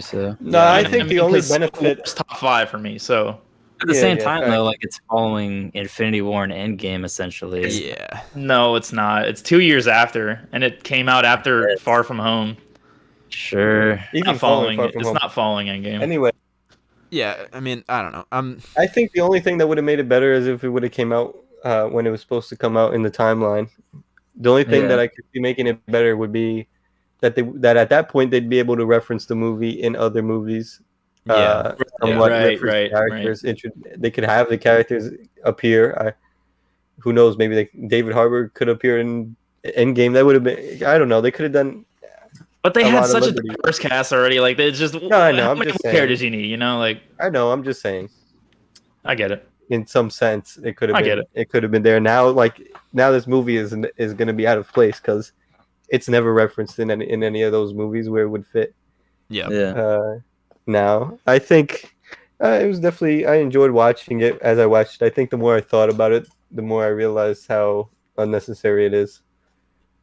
so. No, I think the only benefit it's top 5 for me. So at the same time, though, like it's following Infinity War and Endgame essentially. Yeah. No, it's not. It's 2 years after, and it came out after Far From Home. Sure. even Not following Far it. From It's Home. not following Endgame. Anyway, Yeah. I mean, I don't know. I think the only thing that would have made it better is if it would have came out when it was supposed to come out in the timeline. The only thing that I could see making it better would be that at that point they'd be able to reference the movie in other movies. Somewhat reference characters. They could have the characters appear. Who knows? Maybe David Harbour could appear in Endgame. That would have been. I don't know. They could have done. But they had such a diverse cast already. Like they just. No, I know. How I'm many just saying. characters you need? You know, like. I know. I'm just saying. I get it. In some sense, it could have. I get it. It could have been there. Now this movie is going to be out of place because it's never referenced in any of those movies where it would fit. Yeah. Now I think it was definitely. I enjoyed watching it as I watched it. I think the more I thought about it, the more I realized how unnecessary it is.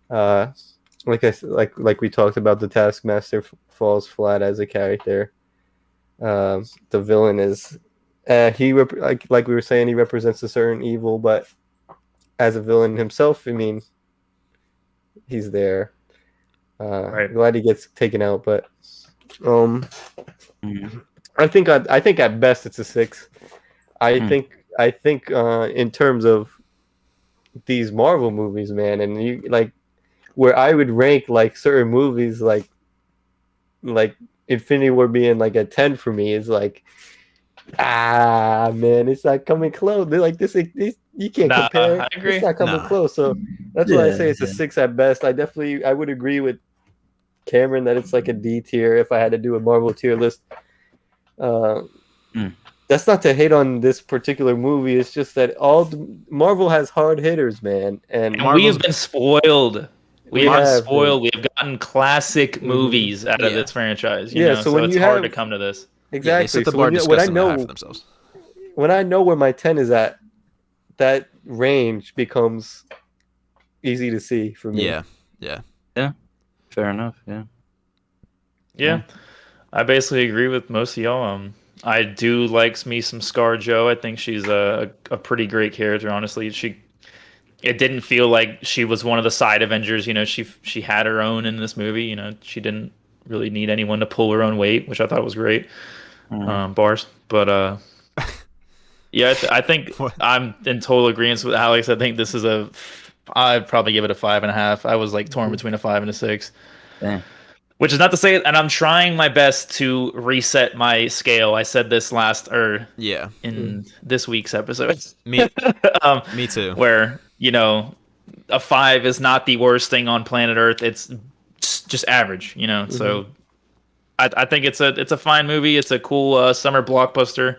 Like we talked about, the Taskmaster falls flat as a character. The villain is like we were saying, he represents a certain evil, but as a villain himself, I mean, he's there. Glad he gets taken out, but I think at best it's a 6. I think in terms of these Marvel movies, man, and you like where I would rank like certain movies like Infinity War being like a 10 for me is like man, it's not coming close. They're like this you can't compare. I agree. It's not coming close. So that's why I say it's a 6 at best. I would agree with Cameron that it's like a D tier if I had to do a Marvel tier list. That's not to hate on this particular movie. It's just that Marvel has hard hitters, man, and we have been spoiled. We have been spoiled. Been. We have gotten classic movies out of this franchise. You know? So it's hard to come to this. Exactly. They set the bar disgustingly high for themselves. When I know where my 10 is at, that range becomes easy to see for me. Yeah. Fair enough. Yeah. I basically agree with most of y'all. I do like me some ScarJo. I think she's a pretty great character. Honestly, it didn't feel like she was one of the side Avengers. You know, she had her own in this movie. You know, she didn't really need anyone to pull her own weight, which I thought was great. Bars, but yeah, I think I'm in total agreement with Alex. I think this is I'd probably give it a 5.5. I was like torn between a 5 and a 6. Damn. Which is not to say, and I'm trying my best to reset my scale. I said this in this week's episode. Me too. Where, you know, a 5 is not the worst thing on planet Earth. It's just average, you know. So I think it's a fine movie. It's a cool summer blockbuster.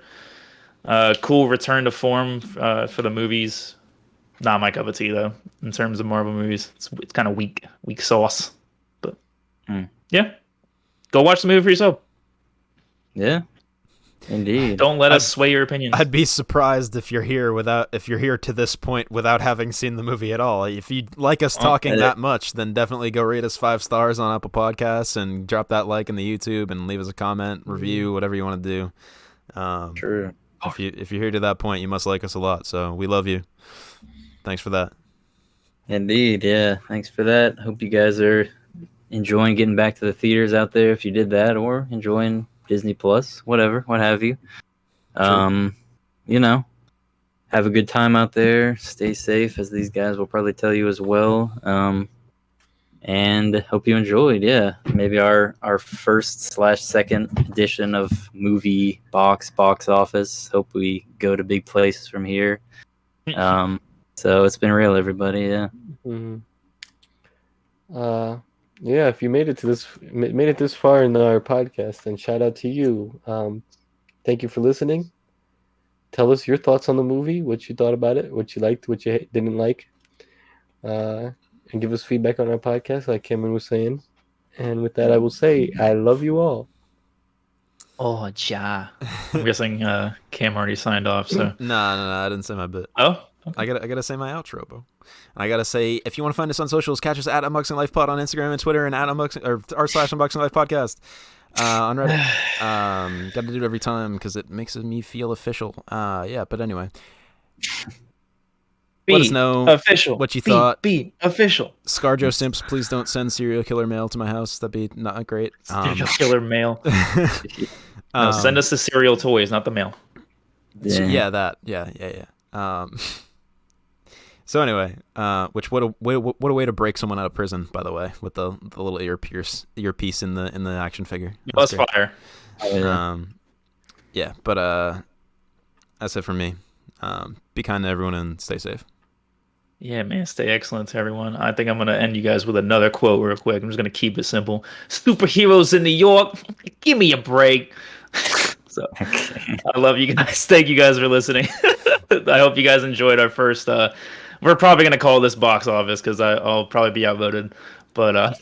Cool return to form for the movies. Not my cup of tea though. In terms of Marvel movies, it's kind of weak sauce. But yeah, go watch the movie for yourself. Yeah, indeed. Don't let us sway your opinions. I'd be surprised if you're here to this point without having seen the movie at all. If you like us talking that much, then definitely go rate us 5 stars on Apple Podcasts and drop that like in the YouTube and leave us a comment, review, whatever you want to do. True. If you're here to that point, you must like us a lot. So we love you. Thanks for that. Indeed, yeah. Thanks for that. Hope you guys are enjoying getting back to the theaters out there if you did that, or enjoying Disney Plus, whatever, what have you. You know, have a good time out there. Stay safe, as these guys will probably tell you as well. And hope you enjoyed. Yeah, maybe our first/second edition of movie box office. Hope we go to big places from here. So it's been real, everybody. Yeah. Mhm. Yeah, if you made it this far in our podcast, then shout out to you. Thank you for listening. Tell us your thoughts on the movie, what you thought about it, what you liked, what you didn't like, and give us feedback on our podcast, like Cameron was saying. And with that, I will say, I love you all. Oh, ja. I'm guessing Cam already signed off, so. No, I didn't say my bit. Oh? I gotta say my outro, bro. And I gotta say, if you want to find us on socials, catch us at Unboxing Life Pod on Instagram and Twitter, and at r/Unboxing Life Podcast on Reddit. Gotta do it every time because it makes me feel official. Yeah, but anyway, let us know what you thought. Be official. ScarJo Simps, please don't send serial killer mail to my house. That'd be not great. Serial killer mail. No, send us the cereal toys, not the mail. Yeah, that. Yeah. So anyway, which what a way to break someone out of prison, by the way, with the little earpiece in the action figure. That's fire. Yeah, but that's it from me. Be kind to everyone and stay safe. Yeah, man, stay excellent to everyone. I think I'm gonna end you guys with another quote real quick. I'm just gonna keep it simple. Superheroes in New York, give me a break. So I love you guys. Thank you guys for listening. I hope you guys enjoyed our first. We're probably gonna call this box office because I'll probably be outvoted. But I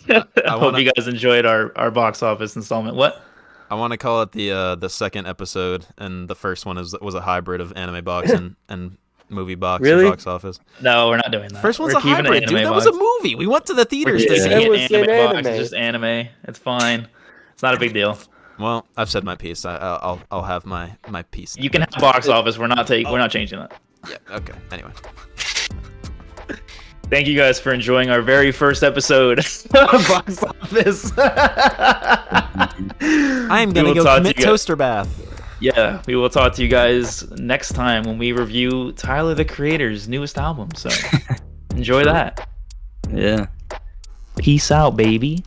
hope you guys enjoyed our box office installment. What? I want to call it the second episode, and the first one was a hybrid of anime box and movie box. Really? And box office. No, we're not doing that. First one's We're a keeping hybrid, it dude. That was a movie. We went to the theaters to see It it. was an box. anime. It's just anime. It's fine. It's not a big deal. Well, I've said my piece. I'll have my piece. You can have box office. We're not changing that. Yeah. Okay. Anyway. Thank you guys for enjoying our very first episode of Box Office. I'm gonna go commit toaster bath. Yeah, we will talk to you guys next time when we review Tyler the Creator's newest album. So enjoy that. Yeah. Peace out, baby.